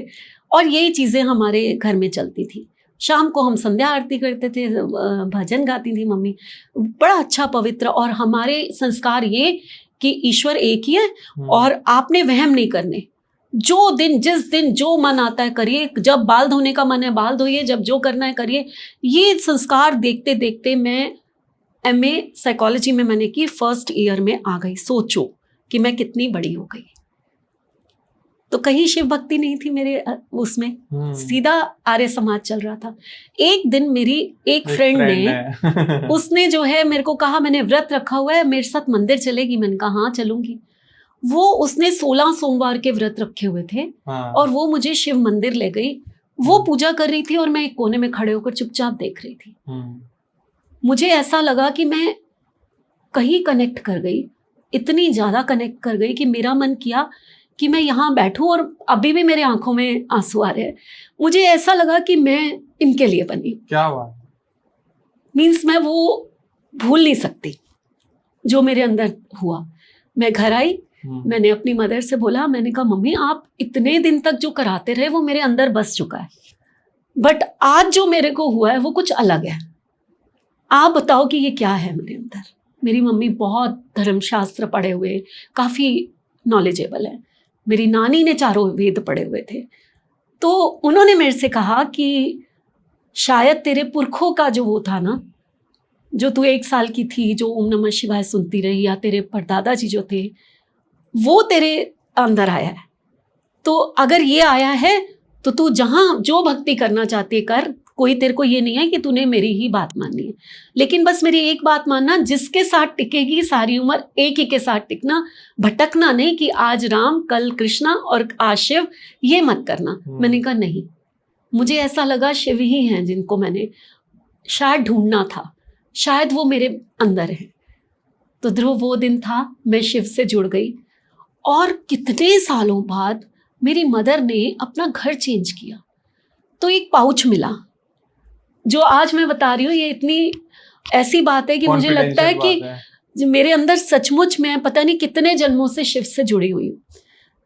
Speaker 2: और यही चीजें हमारे घर में चलती थी। शाम को हम संध्या आरती करते थे, भजन गाती थी मम्मी, बड़ा अच्छा पवित्र। और हमारे संस्कार ये कि ईश्वर एक ही है और आपने वहम नहीं करने। जो दिन, जिस दिन जो मन आता है करिए, जब बाल धोने का मन है बाल धोइए, जब जो करना है करिए। ये संस्कार देखते देखते मैं MA साइकोलॉजी में मैंने की, 1st ईयर में आ गई। सोचो कि मैं कितनी बड़ी हो गई। तो कहीं शिव भक्ति नहीं थी मेरे उसमें, सीधा आर्य समाज चल रहा था। एक दिन मेरी एक फ्रेंड ने उसने जो है मेरे को कहा, मैंने व्रत रखा हुआ है, मेरे साथ मंदिर चलेगी? मैंने कहा हाँ चलूंगी। वो उसने 16 सोमवार के व्रत रखे हुए थे और वो मुझे शिव मंदिर ले गई। वो पूजा कर रही थी और मैं एक कोने में खड़े होकर चुपचाप देख रही थी। मुझे ऐसा लगा कि मैं कहीं कनेक्ट कर गई, इतनी ज्यादा कनेक्ट कर गई कि मेरा मन किया कि मैं यहाँ बैठूं, और अभी भी मेरे आंखों में आंसू आ रहे हैं। मुझे ऐसा लगा कि मैं इनके लिए बनी।
Speaker 1: क्या बात।
Speaker 2: मीन्स मैं वो भूल नहीं सकती जो मेरे अंदर हुआ। मैं घर आई, मैंने अपनी मदर से बोला, मैंने कहा मम्मी आप इतने दिन तक जो कराते रहे वो मेरे अंदर बस चुका है, बट आज जो मेरे को हुआ है वो कुछ अलग है। आप बताओ कि ये क्या है मेरे अंदर। मेरी मम्मी बहुत धर्मशास्त्र पढ़े हुए, काफ़ी नॉलेजेबल है। मेरी नानी ने 4 वेद पढ़े हुए थे। तो उन्होंने मेरे से कहा कि शायद तेरे पुरखों का जो वो था ना, जो तू 1 साल की थी, जो ओम नमः शिवाय सुनती रही, या तेरे परदादा जी जो थे, वो तेरे अंदर आया है। तो अगर ये आया है तो तू जहाँ जो भक्ति करना चाहती है कर। कोई तेरे को ये नहीं है कि तूने मेरी ही बात माननी है, लेकिन बस मेरी एक बात मानना, जिसके साथ टिकेगी सारी उम्र एक ही के साथ टिकना, भटकना नहीं कि आज राम कल कृष्णा और आज शिव, ये मत करना। मैंने कहा नहीं, मुझे ऐसा लगा शिव ही हैं जिनको मैंने शायद ढूंढना था, शायद वो मेरे अंदर है। तो ध्रुव वो दिन था, मैं शिव से जुड़ गई। और कितने सालों बाद मेरी मदर ने अपना घर चेंज किया, तो एक पाउच मिला जो आज मैं बता रही हूँ। ये इतनी ऐसी बात है कि मुझे लगता है कि मेरे अंदर सचमुच मैं पता नहीं कितने जन्मों से शिव से जुड़ी हुई हूँ।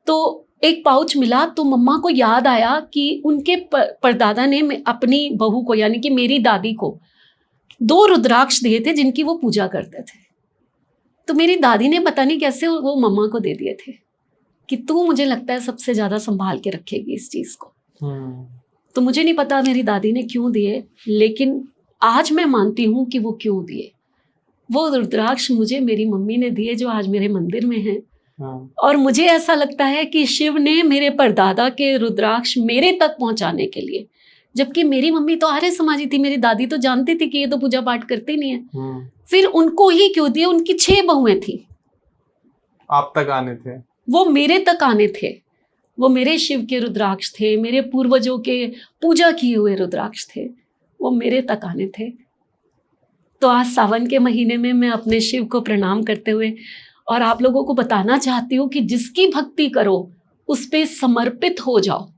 Speaker 2: तो एक पाउच मिला, तो मम्मा को याद आया कि उनके परदादा ने अपनी बहू को, यानी कि मेरी दादी को, 2 रुद्राक्ष दिए थे जिनकी वो पूजा करते थे। तो मेरी दादी ने पता नहीं कैसे वो मम्मा को दे दिए थे कि तू, मुझे लगता है सबसे ज्यादा संभाल के रखेगी इस चीज को। तो मुझे नहीं पता मेरी दादी ने क्यों दिए, लेकिन आज मैं मानती हूँ कि वो क्यों दिए। वो रुद्राक्ष मुझे मेरी मम्मी ने दिए जो आज मेरे मंदिर में हैं। और मुझे ऐसा लगता है कि शिव ने मेरे परदादा के रुद्राक्ष मेरे तक पहुंचाने के लिए, जबकि मेरी मम्मी तो आर्य समाजी थी, मेरी दादी तो जानती थी कि ये तो पूजा पाठ करते नहीं है, फिर उनको ही क्यों दिए? उनकी 6 बहुएं थी,
Speaker 1: आप तक आने थे, वो
Speaker 2: मेरे तक आने थे। वो मेरे शिव के रुद्राक्ष थे, मेरे पूर्वजों के पूजा किए हुए रुद्राक्ष थे, वो मेरे तक आने थे। तो आज सावन के महीने में मैं अपने शिव को प्रणाम करते हुए और आप लोगों को बताना चाहती हूँ कि जिसकी भक्ति करो उस पे समर्पित हो जाओ,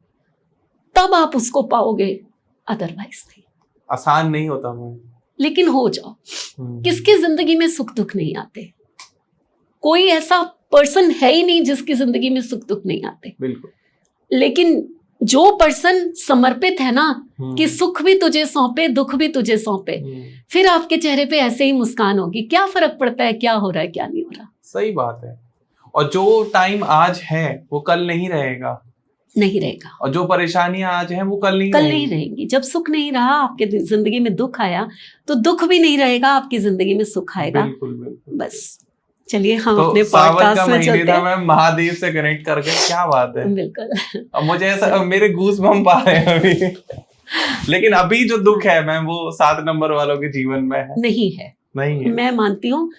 Speaker 2: तब आप उसको पाओगे। अदरवाइज नहीं।
Speaker 1: आसान नहीं होता मैम।
Speaker 2: लेकिन हो जाओ। किसकी जिंदगी में सुख दुख नहीं आते? कोई ऐसा पर्सन है ही नहीं जिसकी जिंदगी में सुख दुख नहीं आते।
Speaker 1: बिल्कुल।
Speaker 2: लेकिन जो पर्सन समर्पित है ना कि सुख भी तुझे सौंपे, दुख भी तुझे सौंपे, फिर आपके चेहरे पे ऐसे ही मुस्कान होगी। क्या फर्क पड़ता है क्या हो रहा है क्या नहीं हो रहा।
Speaker 1: सही बात है। और जो टाइम आज है वो कल नहीं रहेगा।
Speaker 2: नहीं रहेगा।
Speaker 1: और जो परेशानियां आज हैं वो कल नहीं
Speaker 2: रहेंगी। जब सुख नहीं रहा, आपके जिंदगी में दुख आया, तो दुख भी नहीं रहेगा, आपकी जिंदगी में सुख आएगा।
Speaker 1: बिल्कुल।
Speaker 2: बस चलिए हम
Speaker 1: तो
Speaker 2: अपने पॉडकास्ट में चलते हैं।
Speaker 1: मैं महादेव से कनेक्ट करके, क्या बात है।
Speaker 2: बिल्कुल।
Speaker 1: अब मुझे ऐसा, मेरे गूज बम्प आ रहे हैं अभी। लेकिन अभी जो दुख है मैम वो 7 नंबर वालों के जीवन में है। नहीं है।
Speaker 2: मैं मानती हूँ,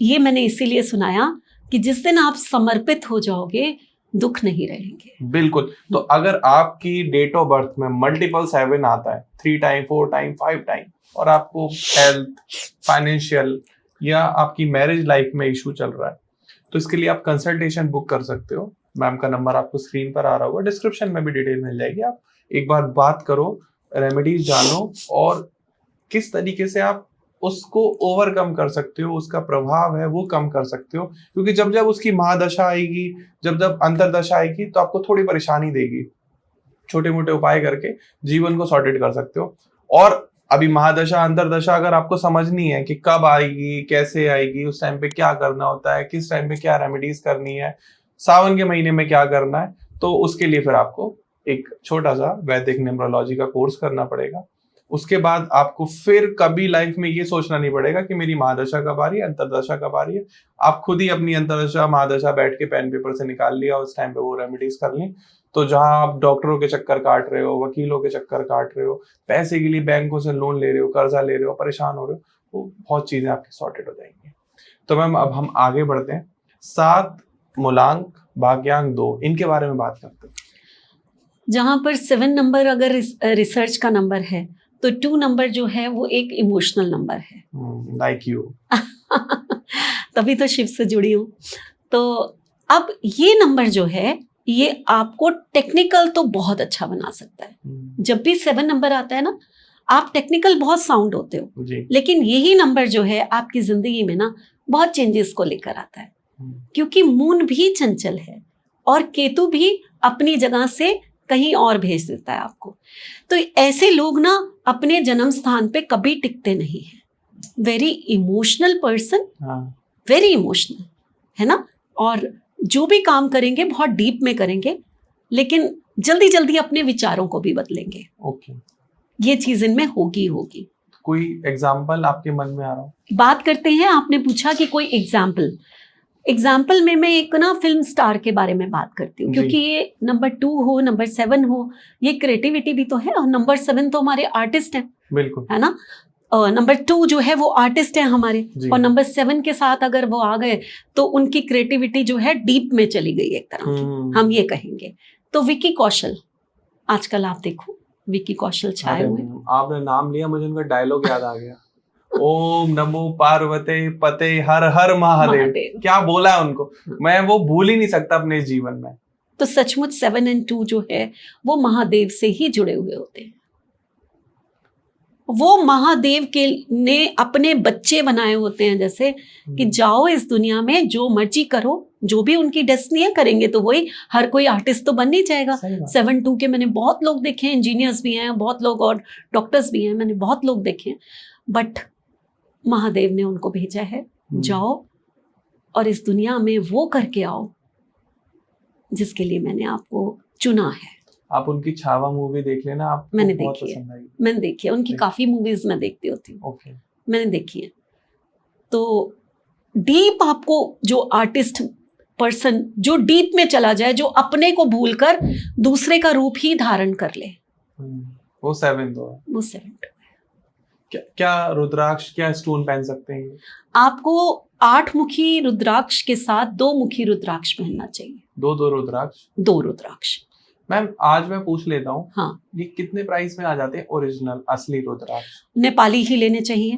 Speaker 2: ये मैंने इसीलिए सुनाया कि जिस दिन आप समर्पित हो जाओगे, दुख नहीं रहेंगे।
Speaker 1: बिल्कुल। तो अगर आपकी डेट ऑफ बर्थ में मल्टीपल 7 आता है, 3 टाइम 4 टाइम 5 टाइम, और आपको हेल्थ, फाइनेंशियल या आपकी मैरिज लाइफ में इशू चल रहा है, तो इसके लिए आप कंसल्टेशन बुक कर सकते हो। मैम का नंबर आपको स्क्रीन पर आ रहा होगा, डिस्क्रिप्शन में भी डिटेल मिल जाएगी। आप एक बार बात करो, रेमेडीज जानो, और किस तरीके से आप उसको ओवरकम कर सकते हो, उसका प्रभाव है वो कम कर सकते हो। क्योंकि जब जब उसकी महादशा आएगी, जब जब अंतरदशा आएगी, तो आपको थोड़ी परेशानी देगी। छोटे मोटे उपाय करके जीवन को सॉर्टेड कर सकते हो। और अभी महादशा अंतरदशा अगर आपको समझनी है कि कब आएगी, कैसे आएगी, उस टाइम पे क्या करना होता है, किस टाइम पे क्या रेमेडीज करनी है, सावन के महीने में क्या करना है, तो उसके लिए फिर आपको एक छोटा सा वैदिक न्यूमरोलॉजी का कोर्स करना पड़ेगा। उसके बाद आपको फिर कभी लाइफ में ये सोचना नहीं पड़ेगा कि मेरी महादशा कब आ रही है, अंतरदशा कब आ रही है। आप खुद ही अपनी अंतरदशा महादशा बैठ के पेन पेपर से निकाल लिया, उस टाइम पे वो रेमेडीज कर ली। तो जहां आप डॉक्टरों के चक्कर काट रहे हो, वकीलों के चक्कर काट रहे हो, पैसे के लिए बैंकों से लोन ले रहे हो, कर्जा ले रहे हो, परेशान हो रहे हो, वो बहुत चीजें आपकी सॉर्टेड हो जाएंगी। तो मैम अब हम आगे बढ़ते हैं। 7 मूलांक, भाग्यांक 2, इनके बारे में बात करते हैं।
Speaker 2: जहां पर 7 नंबर अगर रिसर्च का नंबर है, तो 2 नंबर जो है वो एक इमोशनल नंबर है।
Speaker 1: Like you.
Speaker 2: तभी तो शिव से जुड़ी हूँ। तो अब ये नंबर जो है, ये आपको टेक्निकल तो बहुत अच्छा बना सकता है। जब भी 7 नंबर आता है ना, आप टेक्निकल बहुत साउंड होते हो जी। लेकिन यही नंबर जो है आपकी जिंदगी में ना बहुत चेंजेस को लेकर आता है। क्योंकि मून भी चंचल है और केतु भी अपनी जगह से कहीं और भेज देता है आपको। तो ऐसे लोग ना अपने जन्म स्थान पे कभी टिकते नहीं है। Very emotional person, very emotional, है ना। और जो भी काम करेंगे बहुत डीप में करेंगे, लेकिन जल्दी जल्दी अपने विचारों को भी बदलेंगे।
Speaker 1: ओके।
Speaker 2: ये चीज इनमें होगी।
Speaker 1: कोई एग्जाम्पल आपके मन में आ रहा हो? बात
Speaker 2: करते हैं। आपने पूछा कि कोई एग्जाम्पल में मैं एक ना फिल्म स्टार के बारे में बात करती हूँ, क्योंकि ये नंबर 2 हो, नंबर 7 हो, ये क्रिएटिविटी भी तो है। और नंबर 7 तो हमारे आर्टिस्ट हैं,
Speaker 1: बिल्कुल,
Speaker 2: है ना। नंबर 2 जो है वो आर्टिस्ट है हमारे, और नंबर 7 के साथ अगर वो आ गए तो उनकी क्रिएटिविटी जो है डीप में चली गई एक तरह की, हम ये कहेंगे। तो विकी कौशल, आजकल आप देखो विकी कौशल छाए हुए।
Speaker 1: आपने नाम लिया, मुझे उनका डायलॉग याद आ गया। ओम नमो पार्वते पते हर हर महादेव। क्या बोला है उनको, मैं वो भूल ही नहीं सकता अपने जीवन में।
Speaker 2: तो सचमुच 7 और 2 जो है वो महादेव से ही जुड़े हुए होते हैं। वो महादेव के ने अपने बच्चे बनाए होते हैं, जैसे कि जाओ इस दुनिया में जो मर्जी करो, जो भी उनकी डेस्टिनी करेंगे तो वही। हर कोई आर्टिस्ट तो बन नहीं जाएगा। 7-2 के मैंने बहुत लोग देखे हैं, इंजीनियर्स भी हैं बहुत लोग, और डॉक्टर्स भी हैं, मैंने बहुत लोग देखे हैं। बट महादेव ने उनको भेजा है, जाओ और इस दुनिया में वो करके आओ जिसके लिए मैंने आपको चुना है।
Speaker 1: आप उनकी छावा मूवी देख लेना, आपको
Speaker 2: मैंने
Speaker 1: बहुत
Speaker 2: देखी
Speaker 1: पसंद आई।
Speaker 2: मैंने देखी है उनकी काफी मूवीज मैं देखती होती हूँ।
Speaker 1: ओके,
Speaker 2: मैंने देखी है। तो डीप आपको जो आर्टिस्ट पर्सन जो डीप में चला जाए, जो अपने को भूलकर दूसरे का रूप ही धारण कर ले,
Speaker 1: वो 7 तो है।
Speaker 2: वो 7
Speaker 1: क्या रुद्राक्ष, क्या स्टोन पहन सकते हैं?
Speaker 2: आपको 8 मुखी रुद्राक्ष के साथ 2 मुखी रुद्राक्ष पहनना चाहिए।
Speaker 1: 2 रुद्राक्ष?
Speaker 2: 2 रुद्राक्ष।
Speaker 1: मैम आज मैं पूछ लेता हूँ,
Speaker 2: हाँ,
Speaker 1: ये कितने प्राइस में आ जाते हैं ओरिजिनल असली रुद्राक्ष?
Speaker 2: नेपाली ही लेने चाहिए,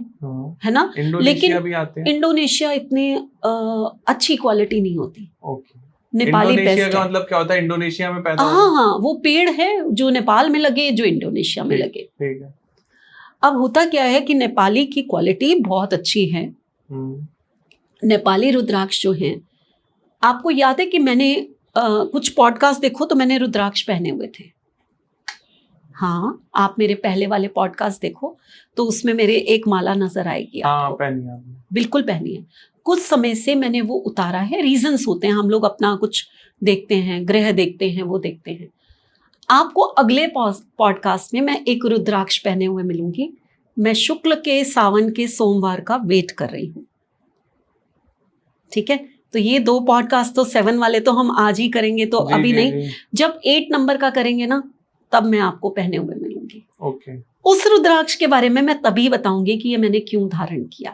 Speaker 2: है ना।
Speaker 1: इंडोनेशिया भी आते हैं।
Speaker 2: इंडोनेशिया इतनी अच्छी क्वालिटी नहीं होती।
Speaker 1: ओके।
Speaker 2: नेपाली
Speaker 1: इंडोनेशिया
Speaker 2: बेस्ट
Speaker 1: का
Speaker 2: है।
Speaker 1: मतलब क्या होता है? इंडोनेशिया में पैदा
Speaker 2: हाँ हाँ, वो पेड़ है जो नेपाल में लगे, जो इंडोनेशिया में लगे।
Speaker 1: ठीक है।
Speaker 2: अब होता क्या है कि नेपाली की क्वालिटी बहुत अच्छी है। नेपाली रुद्राक्ष जो हैं, आपको याद है कि मैंने कुछ पॉडकास्ट देखो तो मैंने रुद्राक्ष पहने हुए थे। हाँ, आप मेरे पहले वाले पॉडकास्ट देखो तो उसमें मेरे एक माला नजर आएगी
Speaker 1: हाँ,
Speaker 2: आपको।
Speaker 1: पहनी है आपने।
Speaker 2: बिल्कुल पहनी है। कुछ समय से मैंने वो उतारा है, रीजंस होते हैं, हम लोग अपना कुछ देखते हैं, ग्रह देखते हैं, वो देखते हैं। आपको अगले पॉडकास्ट में मैं एक रुद्राक्ष पहने हुए मिलूंगी। मैं शुक्ल के सावन के सोमवार का वेट कर रही हूँ। ठीक है, तो ये 2 पॉडकास्ट तो 7 वाले तो हम आज ही करेंगे, तो
Speaker 1: जी,
Speaker 2: अभी
Speaker 1: जी,
Speaker 2: नहीं,
Speaker 1: जी।
Speaker 2: जब 8 नंबर का करेंगे ना तब मैं आपको पहने हुए मिलूंगी।
Speaker 1: ओके।
Speaker 2: उस रुद्राक्ष के बारे में मैं तभी बताऊंगी कि ये मैंने क्यों धारण किया।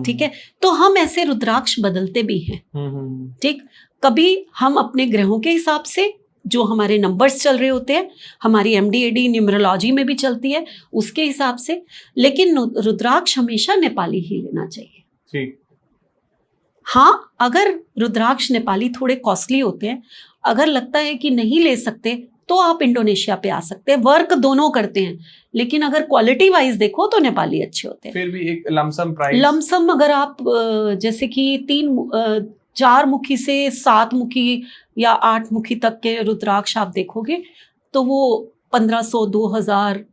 Speaker 2: ठीक है, तो हम ऐसे रुद्राक्ष बदलते भी हैं। ठीक, कभी हम अपने ग्रहों के हिसाब से, जो हमारे नंबर्स चल रहे होते हैं, हमारी MD-AD न्यूमरोलॉजी में भी चलती है, उसके हिसाब से। लेकिन रुद्राक्ष हमेशा नेपाली ही लेना चाहिए।
Speaker 1: ठीक।
Speaker 2: हाँ, अगर रुद्राक्ष नेपाली थोड़े कॉस्टली होते हैं, अगर लगता है कि नहीं ले सकते तो आप इंडोनेशिया पे आ सकते हैं, वर्क दोनों करते हैं। लेकिन अगर क्वालिटी वाइज देखो तो नेपाली अच्छे होते हैं।
Speaker 1: फिर भी एक लमसम प्राइस,
Speaker 2: लमसम अगर आप जैसे कि 4 मुखी से 7 मुखी या 8 मुखी तक के रुद्राक्ष आप देखोगे तो वो 1500, 2000,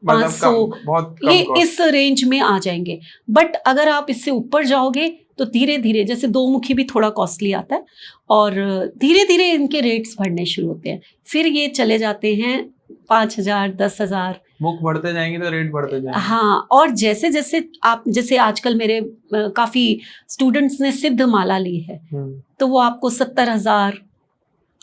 Speaker 1: मतलब
Speaker 2: 500,
Speaker 1: बहुत कम
Speaker 2: ये
Speaker 1: cost।
Speaker 2: इस रेंज में आ जाएंगे। बट अगर आप इससे ऊपर जाओगे तो धीरे धीरे, जैसे 2 मुखी भी थोड़ा कॉस्टली आता है, और धीरे धीरे इनके रेट्स बढ़ने शुरू होते हैं। फिर ये चले जाते हैं 5000, 10,000।
Speaker 1: बुक बढ़ते जाएंगे तो रेट बढ़ते जाएंगे।
Speaker 2: हाँ, और जैसे जैसे आप, जैसे आजकल मेरे काफी स्टूडेंट्स ने सिद्ध माला ली है, तो वो आपको 70,000।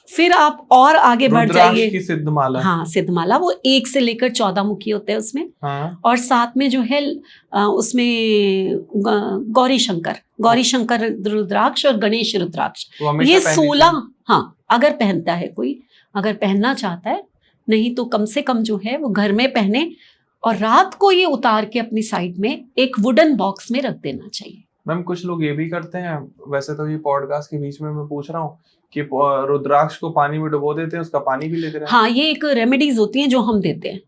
Speaker 2: फिर आप और आगे बढ़
Speaker 1: रुद्राक्ष
Speaker 2: जाइए।
Speaker 1: की सिद्ध माला।
Speaker 2: हाँ, सिद्ध माला, वो 1 से लेकर 14 मुखी होते हैं उसमें।
Speaker 1: हाँ।
Speaker 2: और साथ में जो है उसमें गौरी शंकर रुद्राक्ष और गणेश रुद्राक्ष,
Speaker 1: वो हमेशा
Speaker 2: ये
Speaker 1: पहननी
Speaker 2: 16। हाँ, अगर पहनता है कोई, अगर पहनना चाहता है, नहीं तो कम से कम जो है वो घर में पहने, और रात को ये उतार के अपनी साइड में एक वुडन बॉक्स में रख देना चाहिए।
Speaker 1: मैम, कुछ लोग ये भी करते हैं, वैसे तो ये पॉडकास्ट के बीच में मैं पूछ रहा हूँ कि रुद्राक्ष को पानी में डुबो देते हैं, उसका पानी भी लेते हैं।
Speaker 2: हाँ, ये एक रेमेडीज होती हैं जो हम देते हैं।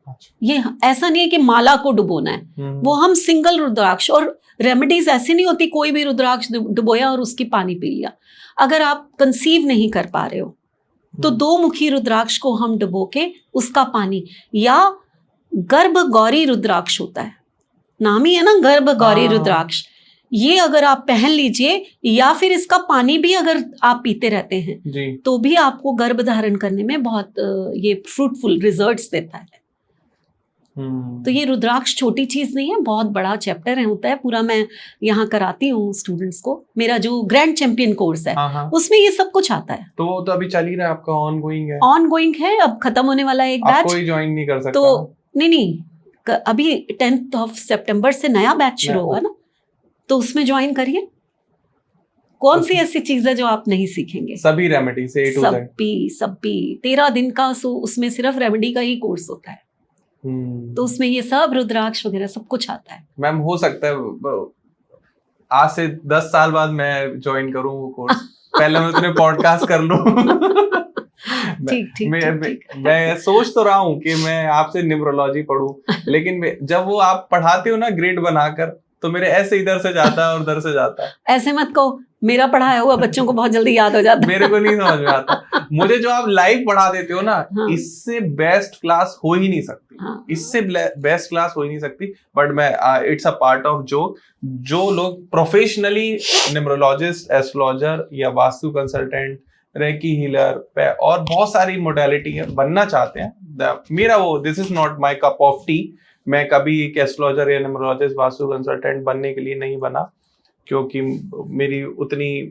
Speaker 1: अच्छा।
Speaker 2: ये ऐसा नहीं है कि माला को डुबोना है, वो हम सिंगल रुद्राक्ष, और रेमेडीज ऐसी नहीं होती कोई भी रुद्राक्ष डुबोया और उसकी पानी पी लिया। अगर आप कंसीव नहीं कर पा रहे हो तो 2 मुखी रुद्राक्ष को हम डुबो के उसका पानी, या गर्भ गौरी रुद्राक्ष होता है, नाम ही है ना गर्भ गौरी रुद्राक्ष, ये अगर आप पहन लीजिए, या फिर इसका पानी भी अगर आप पीते रहते हैं
Speaker 1: जी।
Speaker 2: तो भी आपको गर्भ धारण करने में बहुत ये फ्रूटफुल रिजल्ट्स देता है। तो ये रुद्राक्ष छोटी चीज नहीं है, बहुत बड़ा चैप्टर है, होता है पूरा। मैं यहाँ कराती हूँ स्टूडेंट्स को, मेरा जो ग्रैंड चैंपियन कोर्स है,
Speaker 1: हाँ।
Speaker 2: उसमें ये सब कुछ आता है।
Speaker 1: तो वो तो अभी चल ही रहा है आपका, ऑन गोइंग है,
Speaker 2: अब खत्म होने वाला है एक
Speaker 1: आप
Speaker 2: बैच।
Speaker 1: कोई ज्वाइन नहीं कर सकता।
Speaker 2: तो नहीं, अभी 10 सितंबर से नया बैच शुरू होगा ना, तो उसमें ज्वाइन करिए। कौन सी ऐसी चीज है जो आप नहीं सीखेंगे?
Speaker 1: सभी रेमेडी से A to Z।
Speaker 2: सभी 13 दिन का, उसमें सिर्फ रेमेडी का ही कोर्स होता है। तो उसमें ये सब रुद्राक्ष वगैरह सब कुछ आता है।
Speaker 1: मैम, हो सकता है आज से 10 साल बाद मैं ज्वाइन करूं वो कोर्स, पहले मैं तुम्हें पॉडकास्ट कर लूं।
Speaker 2: ठीक।
Speaker 1: मैं सोच तो रहा हूं कि मैं आपसे न्यूमरोलॉजी पढूं, लेकिन जब वो आप पढ़ाते हो ना ग्रेड बनाकर, तो मेरे ऐसे इधर से जाता है और उधर से जाता है।
Speaker 2: ऐसे मत कहो, मेरा पढ़ाया हुआ बच्चों को बहुत जल्दी याद हो जाता है।
Speaker 1: मेरे को नहीं समझ में आता। मुझे जो आप लाइव पढ़ा देते हो ना,
Speaker 2: हाँ।
Speaker 1: इससे बेस्ट क्लास हो ही नहीं सकती।
Speaker 2: हाँ।
Speaker 1: इससे बेस्ट क्लास हो ही नहीं सकती। बट मैं इट्स अ पार्ट ऑफ जो लोग प्रोफेशनली न्यूमरोलॉजिस्ट, एस्ट्रोलॉजर या वास्तु कंसल्टेंट, रेकी हीलर और बहुत सारी मोडालिटी बनना चाहते हैं, मेरा वो this is not my cup of T. मैं कभी एक एस्ट्रोलॉजर या न्यूमरोलॉजिस्ट, वास्तु कंसल्टेंट बनने के लिए नहीं बना, क्योंकि मेरी उतनी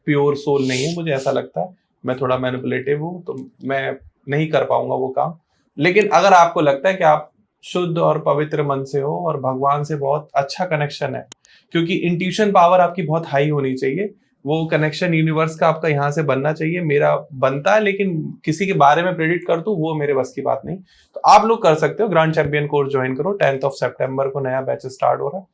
Speaker 1: प्योर सोल नहीं है। मुझे ऐसा लगता है मैं थोड़ा मैनिपुलेटिव हूँ, तो मैं नहीं कर पाऊंगा वो काम। लेकिन अगर आपको लगता है कि आप शुद्ध और पवित्र मन से हो और भगवान से बहुत अच्छा कनेक्शन है, क्योंकि इंट्यूशन पावर आपकी बहुत हाई होनी चाहिए, वो कनेक्शन यूनिवर्स का आपका यहाँ से बनना चाहिए। मेरा बनता है, लेकिन किसी के बारे में प्रेडिक्ट कर दूं वो मेरे बस की बात नहीं। तो आप लोग कर सकते हो, ग्रैंड चैंपियन कोर्स ज्वाइन करो। 10th of September को नया बैच स्टार्ट हो रहा है।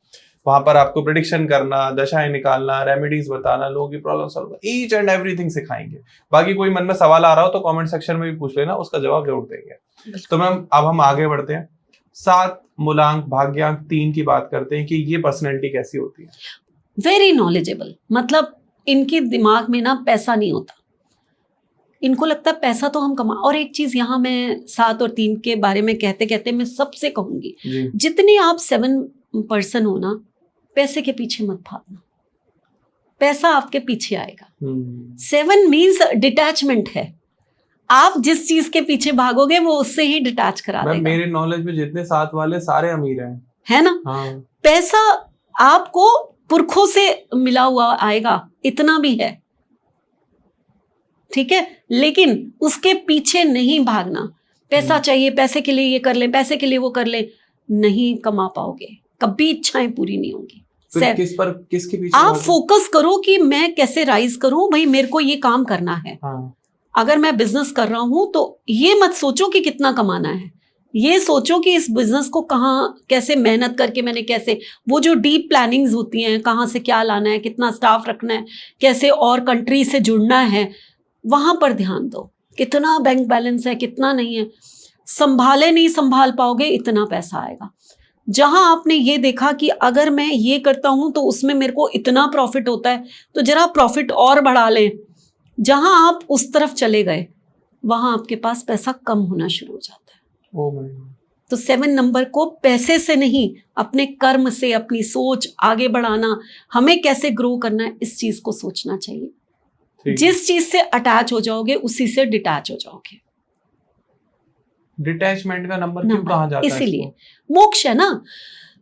Speaker 1: वहां पर आपको प्रिडिक्शन करना, दशाएं निकालना, रेमेडीज बताना, लोगों की problem solve, each and everything सिखाएंगे। बाकी कोई मन में सवाल आ रहा हो तो कमेंट सेक्शन में भी पूछ लेना, उसका जवाब जरूर देंगे। तो मैम अब हम आगे बढ़ते हैं, 7 मूलांक भाग्यांक 3 की बात करते हैं कि ये पर्सनैलिटी कैसी होती है।
Speaker 2: वेरी नॉलेजेबल, मतलब इनके दिमाग में ना पैसा नहीं होता, इनको लगता है पैसा तो हम कमा। और एक चीज यहाँ मैं 7 और 3 के बारे में कहते कहते मैं सबसे कहूंगी, जितने आप 7 पर्सन हो ना, पैसे के पीछे मत भागना, पैसा आपके पीछे आएगा। 7 मीन्स डिटैचमेंट है, आप जिस चीज के पीछे भागोगे वो उससे ही डिटैच करा देगा।
Speaker 1: मेरे नॉलेज में जितने 7 वाले सारे अमीर हैं, है
Speaker 2: ना? हाँ। पैसा आपको पुरखों से मिला हुआ आएगा, इतना भी है, ठीक है, लेकिन उसके पीछे नहीं भागना। पैसा चाहिए, पैसे के लिए ये कर ले, पैसे के लिए वो कर ले, नहीं कमा पाओगे, कभी इच्छाएं पूरी नहीं होंगी।
Speaker 1: किसके पीछे
Speaker 2: आप फोकस करो कि मैं कैसे राइज करूं, भाई मेरे को ये काम करना है। हाँ। अगर मैं बिजनेस कर रहा हूं तो ये मत सोचो कि कितना कमाना है, ये सोचो कि इस बिजनेस को कहाँ कैसे मेहनत करके मैंने कैसे, वो जो डीप प्लानिंग्स होती हैं, कहाँ से क्या लाना है, कितना स्टाफ रखना है, कैसे और कंट्री से जुड़ना है, वहां पर ध्यान दो। कितना बैंक बैलेंस है, कितना नहीं है, संभाले नहीं संभाल पाओगे, इतना पैसा आएगा। जहां आपने ये देखा कि अगर मैं ये करता हूं तो उसमें मेरे को इतना प्रॉफिट होता है, तो जरा प्रॉफिट और बढ़ा लें। जहां आप उस तरफ चले गए वहां आपके पास पैसा कम होना शुरू हो जाता है। तो 7 नंबर को पैसे से नहीं, अपने कर्म से, अपनी सोच आगे बढ़ाना, हमें कैसे ग्रो करना है, इस चीज को सोचना चाहिए। जिस चीज से अटैच हो जाओगे उसी से डिटैच हो जाओगे।
Speaker 1: डिटैचमेंट का नंबर क्यों कहा जाता है?
Speaker 2: इसीलिए मोक्ष है ना,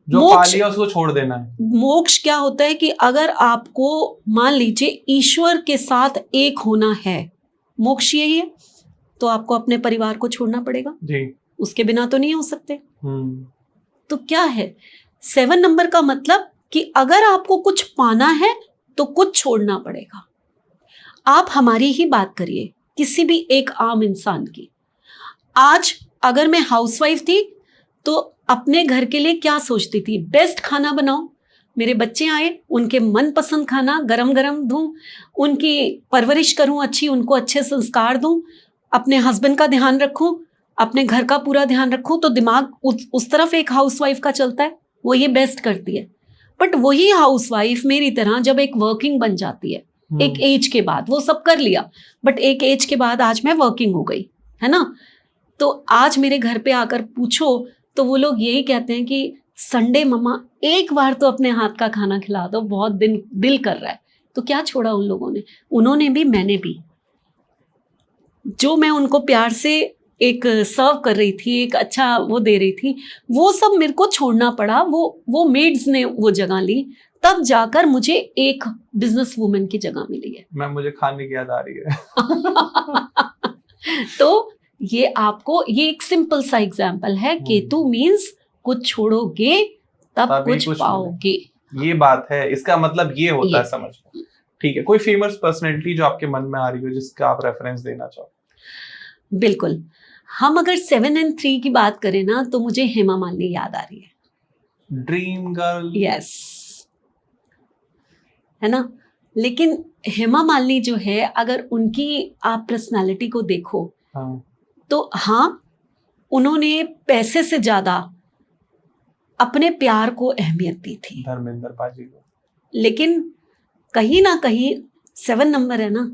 Speaker 1: जो पा लिया उसको छोड़ देना है।
Speaker 2: मोक्ष क्या होता है कि अगर आपको मान लीजिए ईश्वर के साथ एक होना है, मोक्ष यही है, तो आपको अपने परिवार को छोड़ना पड़ेगा जी, उसके बिना तो नहीं हो सकते। तो क्या है 7 नंबर का मतलब कि अगर आपको कुछ पाना है तो कुछ छोड़ना पड़ेगा। आप हमारी ही बात करिए, किसी भी एक आम इंसान की। आज अगर मैं हाउसवाइफ थी तो अपने घर के लिए क्या सोचती थी, बेस्ट खाना बनाऊं, मेरे बच्चे आए उनके मनपसंद खाना गरम गरम दूं, उनकी परवरिश करूं अच्छी, उनको अच्छे संस्कार दूं, अपने हस्बैंड का ध्यान रखूं, अपने घर का पूरा ध्यान रखूं। तो दिमाग उस तरफ एक हाउसवाइफ का चलता है, वो ये बेस्ट करती है। बट वही हाउसवाइफ मेरी तरह जब एक वर्किंग बन जाती है, एक एज के बाद, वो सब कर लिया, बट एक एज के बाद आज मैं वर्किंग हो गई, है ना, तो आज मेरे घर पे आकर पूछो तो वो लोग यही कहते हैं कि संडे मम्मा एक बार तो अपने हाथ का खाना खिला दो, बहुत दिल कर रहा है। तो क्या छोड़ा उन लोगों ने, उन्होंने भी मैंने भी, जो मैं उनको प्यार से एक सर्व कर रही थी, एक अच्छा वो दे रही थी, वो सब मेरे को छोड़ना पड़ा। वो मेड्स ने वो जगह ली, तब जाकर मुझे एक बिजनेस वुमेन की जगह मिली है।
Speaker 1: मैम मुझे खाने की याद आ रही है।
Speaker 2: तो ये आपको, ये एक सिंपल सा एग्जाम्पल है। केतु मीन्स कुछ छोड़ोगे तब कुछ पाओगे,
Speaker 1: ये बात है, इसका मतलब ये होता है, समझ। ठीक है, कोई फेमस पर्सनैलिटी जो आपके मन में आ रही हो जिसका आप रेफरेंस देना चाहो?
Speaker 2: बिल्कुल, हम अगर 7 और 3 की बात करें ना तो मुझे हेमा मालिनी याद आ रही है।
Speaker 1: Dream girl.
Speaker 2: यस, है ना। लेकिन हेमा मालिनी जो है, अगर उनकी आप पर्सनालिटी को देखो, हाँ, तो हाँ, उन्होंने पैसे से ज्यादा अपने प्यार को अहमियत दी थी,
Speaker 1: धर्मेंद्र पाजी को।
Speaker 2: लेकिन कहीं ना कहीं 7 नंबर है ना,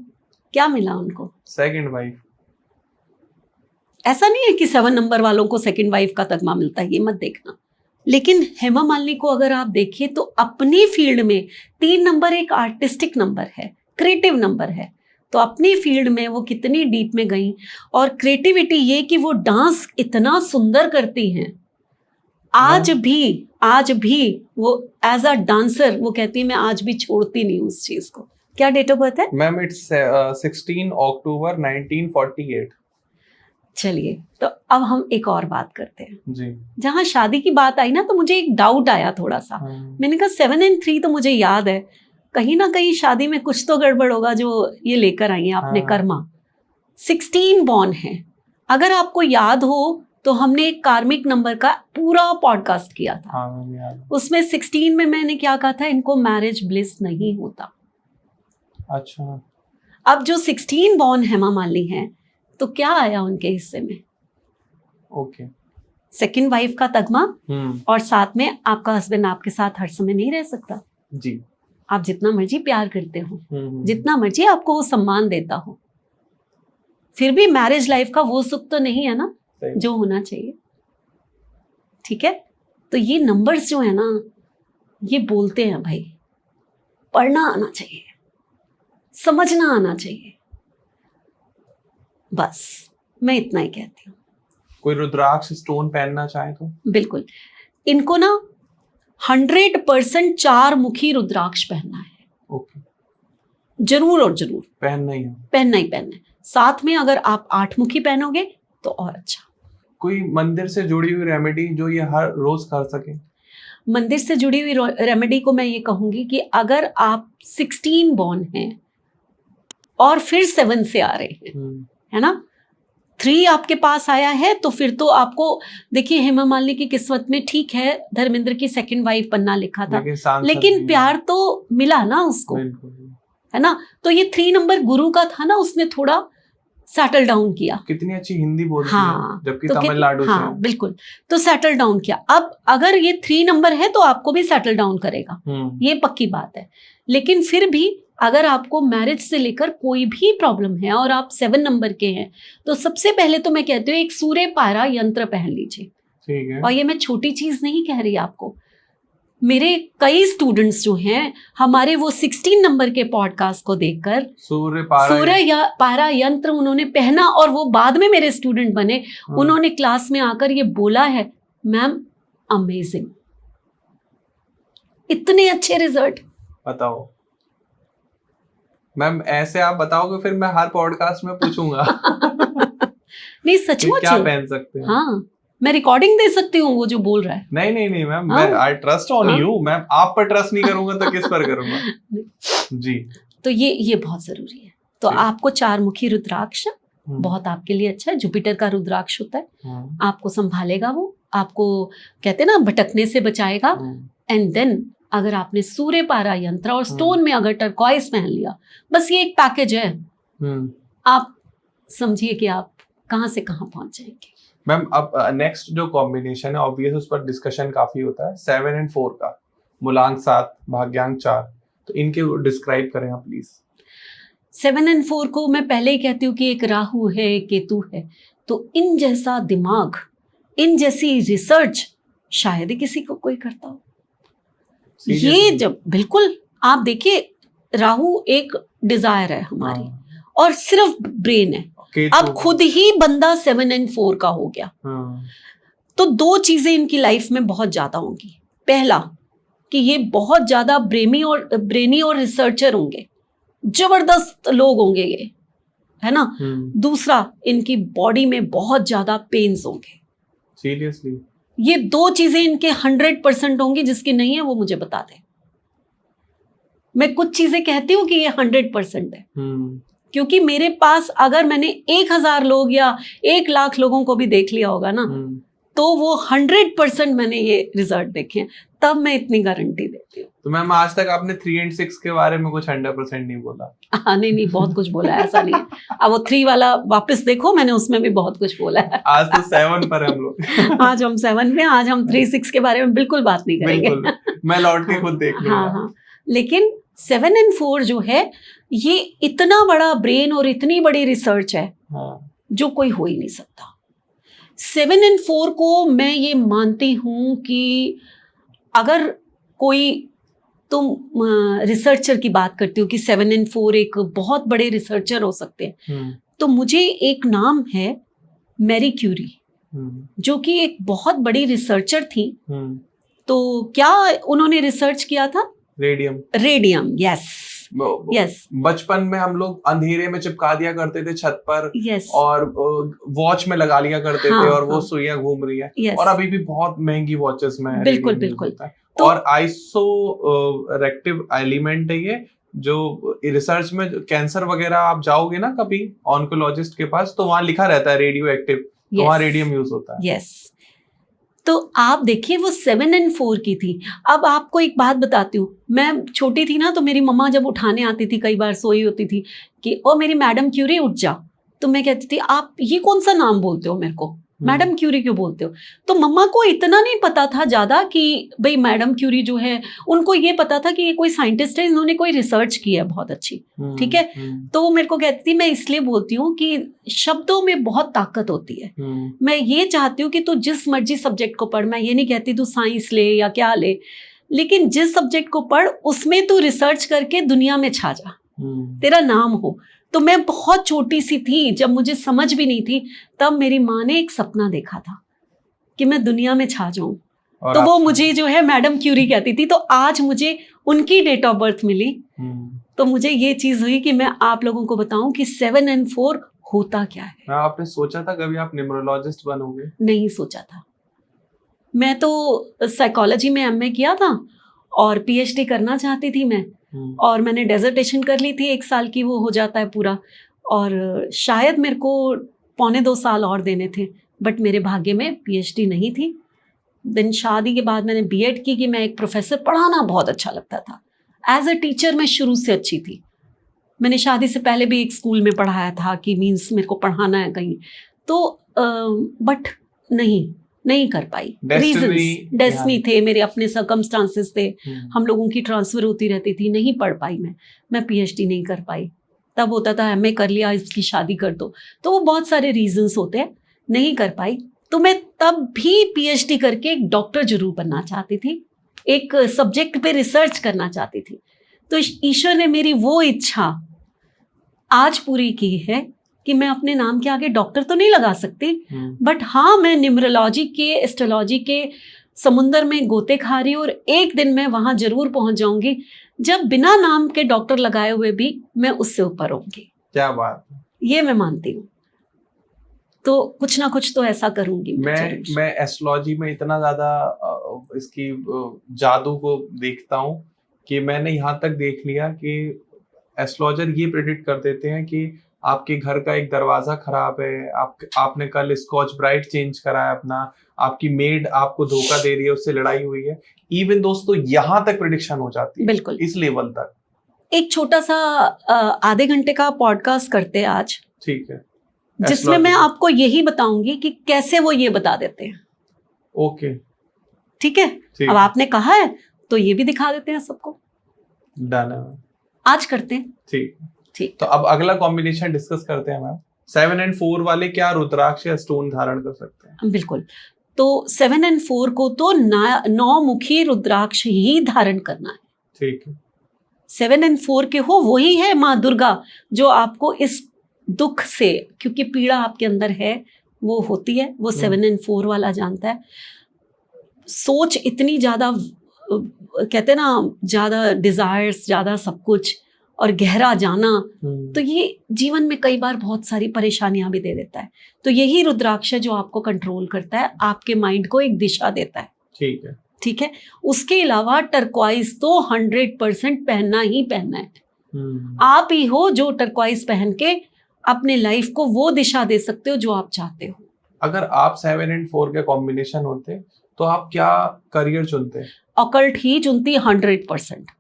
Speaker 2: क्या मिला उनको?
Speaker 1: Second wife.
Speaker 2: ऐसा नहीं है कि 7 नंबर वालों को सेकंड वाइफ का तगमा मिलता है, ये मत देखना। लेकिन हेमा मालिनी को अगर आप देखिए तो अपनी फील्ड में 3 नंबर एक आर्टिस्टिक नंबर है, क्रिएटिव नंबर है, तो अपनी फील्ड में वो कितनी डीप में गई। और क्रिएटिविटी ये कि वो डांस इतना सुंदर करती हैं, आज भी वो एज अ डांसर वो कहती है मैं आज भी छोड़ती नहीं उस चीज को। क्या डेट ऑफ बर्थ है
Speaker 1: मैम? इट्स 16 अक्टूबर 1948।
Speaker 2: चलिए, तो अब हम एक और बात करते हैं
Speaker 1: जी।
Speaker 2: जहाँ शादी की बात आई ना, तो मुझे एक डाउट आया थोड़ा सा। मैंने कहा 7 और 3 तो मुझे याद है, कहीं ना कहीं शादी में कुछ तो गड़बड़ होगा जो ये लेकर आई है आपने कर्मा। 16 बॉर्न है, अगर आपको याद हो तो हमने एक कार्मिक नंबर का पूरा पॉडकास्ट किया था।
Speaker 1: हाँ मैम याद है।
Speaker 2: उसमें 16 में मैंने क्या कहा था, इनको मैरिज ब्लिस नहीं होता।
Speaker 1: अच्छा।
Speaker 2: अब जो 16 बॉर्न हेमा मालिनी है, तो क्या आया उनके हिस्से में?
Speaker 1: ओके।
Speaker 2: सेकंड वाइफ का तगमा, और साथ में आपका हस्बैंड आपके साथ हर समय नहीं रह सकता।
Speaker 1: जी।
Speaker 2: आप जितना मर्जी प्यार करते हो, जितना मर्जी आपको वो सम्मान देता हो, फिर भी मैरिज लाइफ का वो सुख तो नहीं है ना जो होना चाहिए। ठीक है, तो ये नंबर्स जो है ना, ये बोलते हैं भाई, पढ़ना आना चाहिए, समझना आना चाहिए। बस मैं इतना ही कहती हूँ।
Speaker 1: कोई रुद्राक्ष स्टोन पहनना चाहे तो?
Speaker 2: बिल्कुल, इनको ना 100% 4 मुखी रुद्राक्ष पहनना है।
Speaker 1: ओके।
Speaker 2: जरूर और जरूर
Speaker 1: पहनना ही है।
Speaker 2: पहनना ही पहनना है। साथ में अगर आप 8 मुखी पहनोगे तो और अच्छा।
Speaker 1: कोई मंदिर से जुड़ी हुई रेमेडी जो ये हर रोज कर सके?
Speaker 2: मंदिर से जुड़ी हुई रेमेडी को मैं ये कहूंगी कि अगर आप 16 बॉर्न हैं और फिर 7 से आ रहे हैं, है ना, 3 आपके पास आया है, तो फिर तो आपको देखिए, हेमा मालिनी की किस्मत में ठीक है धर्मेंद्र की सेकंड वाइफ बनना लिखा था, लेकिन प्यार तो मिला ना उसको, है ना। तो ये 3 नंबर गुरु का था ना, उसने थोड़ा सेटल डाउन किया।
Speaker 1: कितनी अच्छी हिंदी बोलती
Speaker 2: हाँ,
Speaker 1: है, जबकि
Speaker 2: तो
Speaker 1: तमिलनाडु
Speaker 2: हाँ,
Speaker 1: से।
Speaker 2: बिल्कुल, तो सेटल डाउन किया। अब अगर ये 3 नंबर है तो आपको भी सेटल डाउन करेगा, ये पक्की बात है। लेकिन फिर भी अगर आपको मैरिज से लेकर कोई भी प्रॉब्लम है और आप 7 नंबर के हैं, तो सबसे पहले तो मैं कहती हूँ एक सूर्य पारा यंत्र पहन लीजिए।
Speaker 1: ठीक है।
Speaker 2: और ये मैं छोटी चीज नहीं कह रही आपको, मेरे कई स्टूडेंट्स जो हैं हमारे, वो 16 नंबर के पॉडकास्ट को देखकर सूर्य पारा यंत्र उन्होंने पहना, और वो बाद में मेरे स्टूडेंट बने। उन्होंने क्लास में आकर ये बोला है, मैम अमेजिंग, इतने अच्छे रिजल्ट।
Speaker 1: बताओ मैम, ऐसे आप बताओगे फिर मैं हर पॉडकास्ट में पूछूंगा।
Speaker 2: नहीं, सचमुच
Speaker 1: क्या पहन सकते हैं?
Speaker 2: हाँ, मैं रिकॉर्डिंग दे सकती हूँ वो जो बोल रहा है।
Speaker 1: नहीं मैम, मैं I trust on you ma'am. आप पर ट्रस्ट नहीं करूंगा तो किस पर करूंगा? जी। तो
Speaker 2: ये बहुत जरूरी है। तो आपको 4 मुखी रुद्राक्ष बहुत आपके लिए अच्छा है। जुपिटर का रुद्राक्ष होता है, आपको संभालेगा, वो आपको कहते हैं ना भटकने से बचाएगा। एंड देन अगर आपने सूर्य पारा यंत्र और स्टोन में अगर टर्कॉइस पहन लिया, बस ये एक पैकेज है, आप समझिए कि आप कहां से कहां पहुंच जाएंगे।
Speaker 1: मैम अब नेक्स्ट जो कॉम्बिनेशन है, ऑब्वियस उस पर डिस्कशन काफी होता है, 7 and 4 का, मूलांक 7 भाग्यांक 4, तो इनके डिस्क्राइब करें आप प्लीज।
Speaker 2: 7 and 4 को मैं पहले ही कहती हूँ कि एक राहु है, एक केतु है, तो इन जैसा दिमाग, इन जैसी रिसर्च शायद ही किसी को कोई करता हो। ये जब बिल्कुल आप देखिए, राहु एक डिजायर है हमारी, और सिर्फ ब्रेन है। अब खुद ही बंदा 7 and 4 का हो गया। तो 2 चीजें इनकी लाइफ में बहुत ज्यादा होंगी। पहला कि ये बहुत ज्यादा ब्रेनी और रिसर्चर होंगे, जबरदस्त लोग होंगे ये, है ना। दूसरा, इनकी बॉडी में बहुत ज्यादा पेन्स होंगे।
Speaker 1: सीरियसली?
Speaker 2: ये 2 चीजें इनके 100% होंगी। जिसकी नहीं है वो मुझे बता दे। मैं कुछ चीजें कहती हूँ कि ये 100% है, क्योंकि मेरे पास अगर मैंने 1000 लोग या 1 लाख लोगों को भी देख लिया होगा ना, तो वो 100% मैंने ये रिजल्ट देखे हैं, तब मैं इतनी गारंटी देती हूँ।
Speaker 1: तो मैम आज तक आपने 3 and 6 के बारे में कुछ 100% नहीं बोला?
Speaker 2: हाँ, नहीं, बहुत कुछ बोला है, ऐसा नहीं है। अब वो 3 वाला वापस देखो, मैंने उसमें भी बहुत कुछ बोला है।
Speaker 1: आज तो 7 पर हम लोग।
Speaker 2: आज हम 7 में, आज हम 3-6 के बारे में बिल्कुल बात नहीं करेंगे।
Speaker 1: बिल्कुल, मैं लौट के खुद देख लूंगा।
Speaker 2: हाँ, लेकिन 7 and 4 जो है, ये इतना बड़ा ब्रेन और इतनी बड़ी रिसर्च है जो कोई हो ही नहीं सकता। 7 and 4 को मैं ये मानती हूँ कि अगर कोई, तुम रिसर्चर की बात करती हो कि 7 and 4 एक बहुत बड़े रिसर्चर हो सकते हैं, तो मुझे एक नाम है मैरी क्यूरी, जो कि एक बहुत बड़ी रिसर्चर थी। तो क्या उन्होंने रिसर्च किया था? Radium, yes.
Speaker 1: बचपन में हम लोग अंधेरे में चिपका दिया करते थे छत पर, और वॉच में लगा लिया करते थे, और वो सुइयां घूम रही है, और अभी भी बहुत महंगी वॉचेस में
Speaker 2: बिल्कुल।
Speaker 1: तो, और आइसो रेक्टिव एलिमेंट है ये, जो रिसर्च में कैंसर वगैरह आप जाओगे ना कभी ऑन्कोलॉजिस्ट के पास, तो वहां लिखा रहता है रेडियो एक्टिव, तो वहाँ रेडियम यूज होता है।
Speaker 2: यस। तो आप देखिए वो 7 और 4 की थी। अब आपको एक बात बताती हूँ, मैं छोटी थी ना, तो मेरी मम्मा जब उठाने आती थी, कई बार सोई होती थी कि ओ मेरी मैडम क्यूरी उठ जा, तो मैं कहती थी आप ये कौन सा नाम बोलते हो मेरे को, मैडम क्यूरी क्यों बोलते हो। तो मम्मा को इतना नहीं पता था ज्यादा कि भाई मैडम क्यूरी जो है, उनको ये पता था कि ये कोई साइंटिस्ट है, इन्होंने कोई रिसर्च की है बहुत अच्छी, ठीक है। तो वो मेरे को कहती थी, मैं इसलिए बोलती हूँ कि शब्दों में बहुत ताकत होती है। मैं ये चाहती हूँ कि तू जिस मर्जी सब्जेक्ट को पढ़, मैं ये नहीं कहती तू साइंस ले या क्या ले, लेकिन जिस सब्जेक्ट को पढ़ उसमें तू रिसर्च करके दुनिया में छा जा, तेरा नाम हो। तो मैं बहुत छोटी सी थी, जब मुझे समझ भी नहीं थी, तब मेरी माँ ने एक सपना देखा था कि मैं दुनिया में छा जाऊं, तो वो मुझे जो है मैडम क्यूरी कहती थी। तो आज मुझे उनकी डेट ऑफ बर्थ मिली, तो मुझे ये चीज हुई कि मैं आप लोगों को बताऊं कि 7 और 4 होता क्या है।
Speaker 1: आपने सोचा था कभी आप न्यूमरोलॉजिस्ट बनोगे?
Speaker 2: नहीं सोचा था। मैं तो साइकोलॉजी में एमए किया था और पीएचडी करना चाहती थी मैं, और मैंने डेजर्टेशन कर ली थी 1 साल की, वो हो जाता है पूरा, और शायद मेरे को 1.25 साल और देने थे, बट मेरे भाग्य में पीएचडी नहीं थी। दिन शादी के बाद मैंने बीएड की कि मैं एक प्रोफेसर, पढ़ाना बहुत अच्छा लगता था, एज अ टीचर मैं शुरू से अच्छी थी। मैंने शादी से पहले भी एक स्कूल में पढ़ाया था कि मीन्स मेरे को पढ़ाना है कहीं, तो बट नहीं कर पाई। रीजंस डेस्टिनी थे, मेरे अपने सर्कमस्टांसेस थे, हम लोगों की ट्रांसफर होती रहती थी, नहीं पढ़ पाई मैं पीएचडी नहीं कर पाई। तब होता था एमए कर लिया, इसकी शादी कर दो, तो वो बहुत सारे रीजंस होते हैं, नहीं कर पाई। तो मैं तब भी पीएचडी करके एक डॉक्टर जरूर बनना चाहती थी, एक सब्जेक्ट पे रिसर्च करना चाहती थी। तो ईश्वर ने मेरी वो इच्छा आज पूरी की है कि मैं अपने नाम के आगे डॉक्टर तो नहीं लगा सकती, बट हाँ मैं न्यूमरोलॉजी के, एस्ट्रोलॉजी के समुंदर में गोते खा रही हूँ, और एक दिन मैं वहां जरूर पहुंच जाऊंगी जब बिना नाम के डॉक्टर लगाए हुए भी मैं उससे ऊपर होंगी।
Speaker 1: क्या बात,
Speaker 2: ये मैं मानती हूँ। तो कुछ ना कुछ तो ऐसा करूंगी
Speaker 1: मैं एस्ट्रोलॉजी में इतना ज्यादा इसकी जादू को देखता हूँ कि मैंने यहाँ तक देख लिया कि एस्ट्रोलॉजर ये प्रेडिक्ट कर देते हैं कि आपके घर का एक दरवाजा खराब है, आपने कल स्कॉच ब्राइट चेंज कराया अपना, आपकी मेड आपको धोखा दे रही है, उससे लड़ाई हुई है। इवन दोस्तों यहाँ तक प्रेडिक्शन हो जाती है,
Speaker 2: बिल्कुल
Speaker 1: इस लेवल तक।
Speaker 2: एक छोटा सा आधे घंटे का पॉडकास्ट करते हैं आज,
Speaker 1: ठीक है,
Speaker 2: जिसमें मैं आपको यही बताऊंगी कि कैसे वो ये बता देते हैं।
Speaker 1: ओके,
Speaker 2: ठीक है, अब आपने कहा है तो ये भी दिखा देते हैं सबको।
Speaker 1: डन है,
Speaker 2: आज करते हैं।
Speaker 1: ठीक। तो अब अगला कॉम्बिनेशन डिस्कस करते हैं मैम। 7 और 4 वाले क्या रुद्राक्ष या स्टोन धारण कर सकते हैं?
Speaker 2: बिल्कुल। तो 7 और 4 को तो 9 मुखी रुद्राक्ष ही धारण करना है।
Speaker 1: ठीक है।
Speaker 2: 7 और 4 के हो, वही है माँ दुर्गा जो आपको इस दुख से, क्योंकि पीड़ा आपके अंदर है वो होती है, वो 7 और 4 वाला जानता है। सोच इतनी ज्यादा, कहते हैं ना, ज्यादा डिजायर्स, ज्यादा सब कुछ और गहरा जाना, तो ये जीवन में कई बार बहुत सारी परेशानियां भी दे देता है। तो यही रुद्राक्ष है जो आपको कंट्रोल करता है, आपके माइंड को एक दिशा देता है। ठीक है। उसके अलावा टर्क्वाइज तो 100% पहनना ही पहनना है। आप ही हो जो टर्क्वाइज पहन के अपने लाइफ को वो दिशा दे सकते हो जो आप चाहते हो।
Speaker 1: अगर आप 7 और 4 के कॉम्बिनेशन होते तो आप क्या करियर चुनते?
Speaker 2: ऑकल्ट ही चुनती 100%।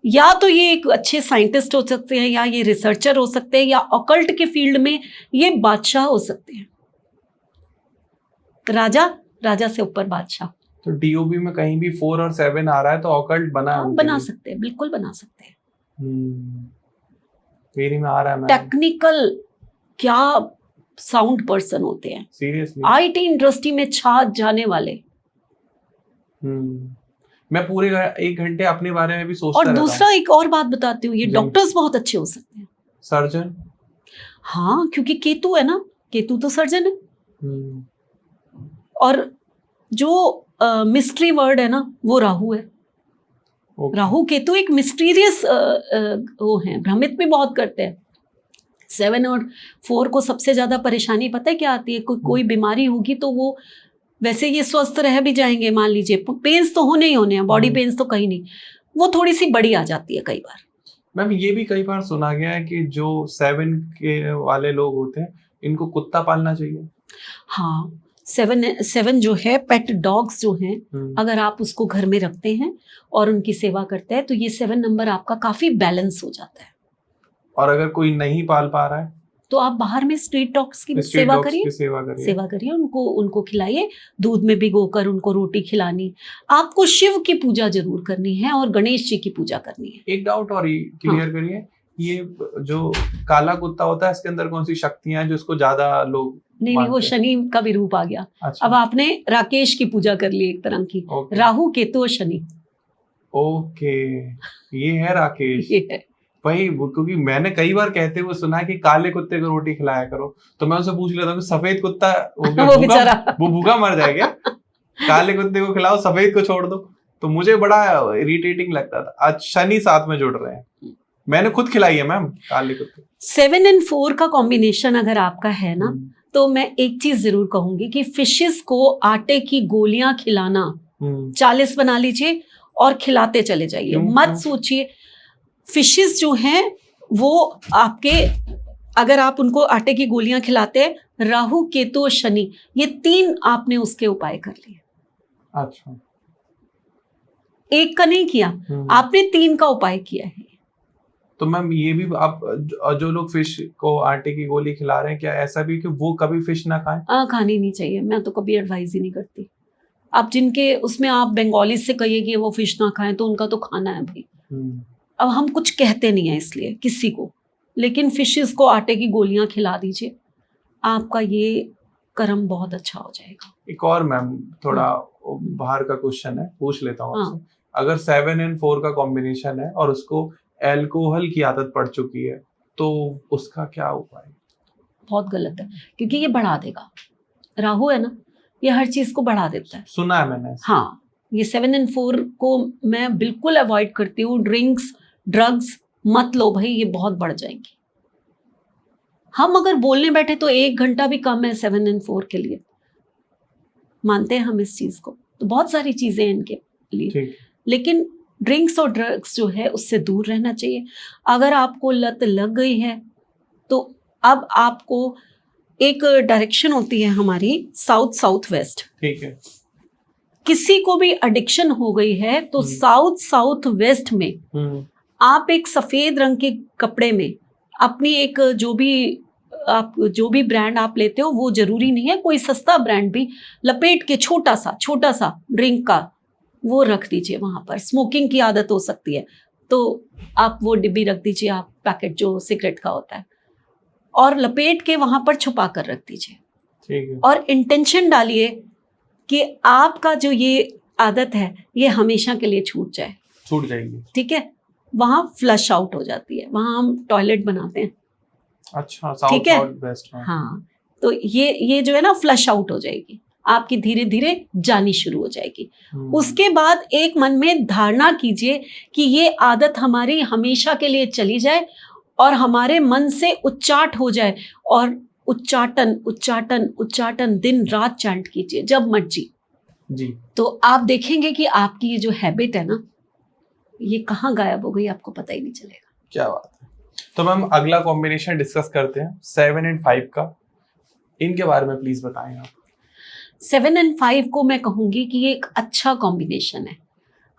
Speaker 2: या तो ये एक अच्छे साइंटिस्ट हो सकते हैं, या ये रिसर्चर हो सकते हैं, या ऑकल्ट के फील्ड में ये बादशाह हो सकते हैं, राजा से ऊपर बादशाह।
Speaker 1: तो डीओबी में कहीं भी 4 और 7 आ रहा है तो ऑकल्ट बना
Speaker 2: सकते हैं, बिल्कुल बना सकते हैं।
Speaker 1: मेरी में आ रहा है।
Speaker 2: टेक्निकल क्या साउंड पर्सन होते हैं,
Speaker 1: सीरियसली
Speaker 2: आईटी इंडस्ट्री में छा जाने वाले।
Speaker 1: मैं पूरे 1 घंटे अपने बारे में भी सोचता रहता हूं।
Speaker 2: और दूसरा एक और बात बताती हूँ, ये डॉक्टर्स बहुत अच्छे हो सकते हैं।
Speaker 1: सर्जन?
Speaker 2: हाँ, क्योंकि केतु है ना, केतु तो सर्जन है। और जो मिस्ट्री वर्ड है ना, वो राहु है। राहु केतु एक मिस्टीरियस वो है, भ्रमित भी बहुत करते हैं। 7 और 4 को सबसे ज्यादा परेशानी पता है क्या आती है? कोई बीमारी होगी तो वो वैसे ये स्वस्थ रह भी जाएंगे, मान लीजिए पेन्स तो होने ही होने हैं, बॉडी पेन्स तो कहीं नहीं, वो थोड़ी सी बड़ी आ जाती है कई बार।
Speaker 1: मैम ये भी कई बार सुना गया है कि जो 7 के वाले लोग होते हैं इनको कुत्ता पालना चाहिए।
Speaker 2: हाँ, 7 जो है पेट डॉग्स जो हैं, अगर आप उसको घर में रखते हैं और उनकी सेवा करते हैं तो ये 7 नंबर आपका काफी बैलेंस हो जाता है।
Speaker 1: और अगर कोई नहीं पाल पा रहा है
Speaker 2: तो आप बाहर में स्ट्रीट डॉग्स की सेवा करिए, उनको खिलाइए, दूध में भिगोकर उनको रोटी खिलानी। आपको शिव की पूजा जरूर करनी है और गणेश जी की पूजा करनी है।
Speaker 1: एक डाउट और क्लियर करिए, ये जो काला कुत्ता होता है इसके अंदर कौन सी शक्तियां हैं जो इसको ज्यादा लोग
Speaker 2: नहीं, वो शनि का भी रूप आ गया।
Speaker 1: अच्छा।
Speaker 2: अब आपने राकेश की पूजा कर ली एक तरह की, राहु केतु और शनि।
Speaker 1: ओके, ये है राकेश।
Speaker 2: ये है
Speaker 1: वही, क्योंकि मैंने कई बार कहते हुए सुना है कि काले कुत्ते को रोटी खिलाया करो, तो मैं उनसे पूछ लेता हूँ सफेद कुत्ता
Speaker 2: वो बेचारा
Speaker 1: वो भूखा मर जाएगा, काले कुत्ते को खिलाओ सफेद को छोड़ दो। तो मुझे बड़ा इरिटेटिंग लगता था। आज शनि साथ में जुड़ रहे हैं, मैंने खुद खिलाई है मैम काले कुत्ते।
Speaker 2: 7 और 4 का कॉम्बिनेशन अगर आपका है ना, तो मैं एक चीज जरूर कहूंगी कि फिशेस को आटे की गोलियां खिलाना 40 बना लीजिए और खिलाते चले जाइए। मत सोचिए, फिशेस जो हैं वो आपके, अगर आप उनको आटे की गोलियां खिलाते हैं, राहु केतु और शनि, ये 3 आपने उसके उपाय कर लिए।
Speaker 1: अच्छा,
Speaker 2: एक का नहीं किया आपने, 3 का उपाय किया है।
Speaker 1: तो मैम ये भी आप जो लोग फिश को आटे की गोली खिला रहे हैं, क्या ऐसा भी कि वो कभी फिश ना खाएं?
Speaker 2: खानी नहीं चाहिए, मैं तो कभी एडवाइज ही नहीं करती। आप जिनके उसमें आप बंगाली से कहिए कि वो फिश ना खाएं, तो उनका तो खाना है भाई। अब हम कुछ कहते नहीं है इसलिए किसी को, लेकिन फिशेस को आटे की गोलियां खिला दीजिए, आपका ये कर्म बहुत अच्छा हो जाएगा।
Speaker 1: एक और मैम थोड़ा बाहर का क्वेश्चन है, पूछ लेता हूँ आपसे। अगर 7 और 4 का कॉम्बिनेशन है और उसको अल्कोहल की आदत पड़ चुकी है, तो उसका क्या उपाय?
Speaker 2: बहुत गलत है, क्योंकि ये बढ़ा देगा। राहु है ना, ये हर चीज को बढ़ा देता है।
Speaker 1: सुना है मैंने।
Speaker 2: हाँ, ये 7 और 4 को मैं बिल्कुल अवॉइड करती हूँ। ड्रिंक्स ड्रग्स मत लो भाई, ये बहुत बढ़ जाएंगी। हम अगर बोलने बैठे तो 1 घंटा भी कम है 7 और 4 के लिए, मानते हैं हम इस चीज को। तो बहुत सारी चीजें हैं इनके लिए, लेकिन ड्रिंक्स और ड्रग्स जो है उससे दूर रहना चाहिए। अगर आपको लत लग गई है तो अब आपको एक डायरेक्शन होती है हमारी साउथ वेस्ट।
Speaker 1: ठीक है।
Speaker 2: किसी को भी एडिक्शन हो गई है तो साउथ वेस्ट में आप एक सफेद रंग के कपड़े में अपनी एक जो भी ब्रांड आप लेते हो, वो जरूरी नहीं है, कोई सस्ता ब्रांड भी लपेट के छोटा सा ड्रिंक का वो रख दीजिए वहां पर। स्मोकिंग की आदत हो सकती है तो आप वो डिब्बी रख दीजिए, आप पैकेट जो सिगरेट का होता है, और लपेट के वहां पर छुपा कर रख दीजिए।
Speaker 1: ठीक है। और
Speaker 2: इंटेंशन डालिए कि आपका जो ये आदत है ये हमेशा के लिए छूट जाएगी। ठीक है, वहां फ्लश आउट हो जाती है, वहां हम टॉयलेट बनाते हैं।
Speaker 1: अच्छा,
Speaker 2: ठीक है।
Speaker 1: बेस्ट।
Speaker 2: हाँ, तो ये जो है ना फ्लश आउट हो जाएगी, आपकी धीरे धीरे जानी शुरू हो जाएगी। उसके बाद एक मन में धारणा कीजिए कि ये आदत हमारी हमेशा के लिए चली जाए और हमारे मन से उच्चाट हो जाए, और उच्चाटन दिन रात चैंट कीजिए जब मर्जी
Speaker 1: जी।
Speaker 2: तो आप देखेंगे कि आपकी ये जो हैबिट है ना, ये कहाँ गायब हो गई, आपको पता ही नहीं चलेगा।
Speaker 1: क्या बात है। तो मैम अगला कॉम्बिनेशन डिस्कस करते हैं 7 और 5 का, इनके बारे में प्लीज बताएं आप।
Speaker 2: 7 और 5 को मैं कहूंगी कि ये एक अच्छा कॉम्बिनेशन है।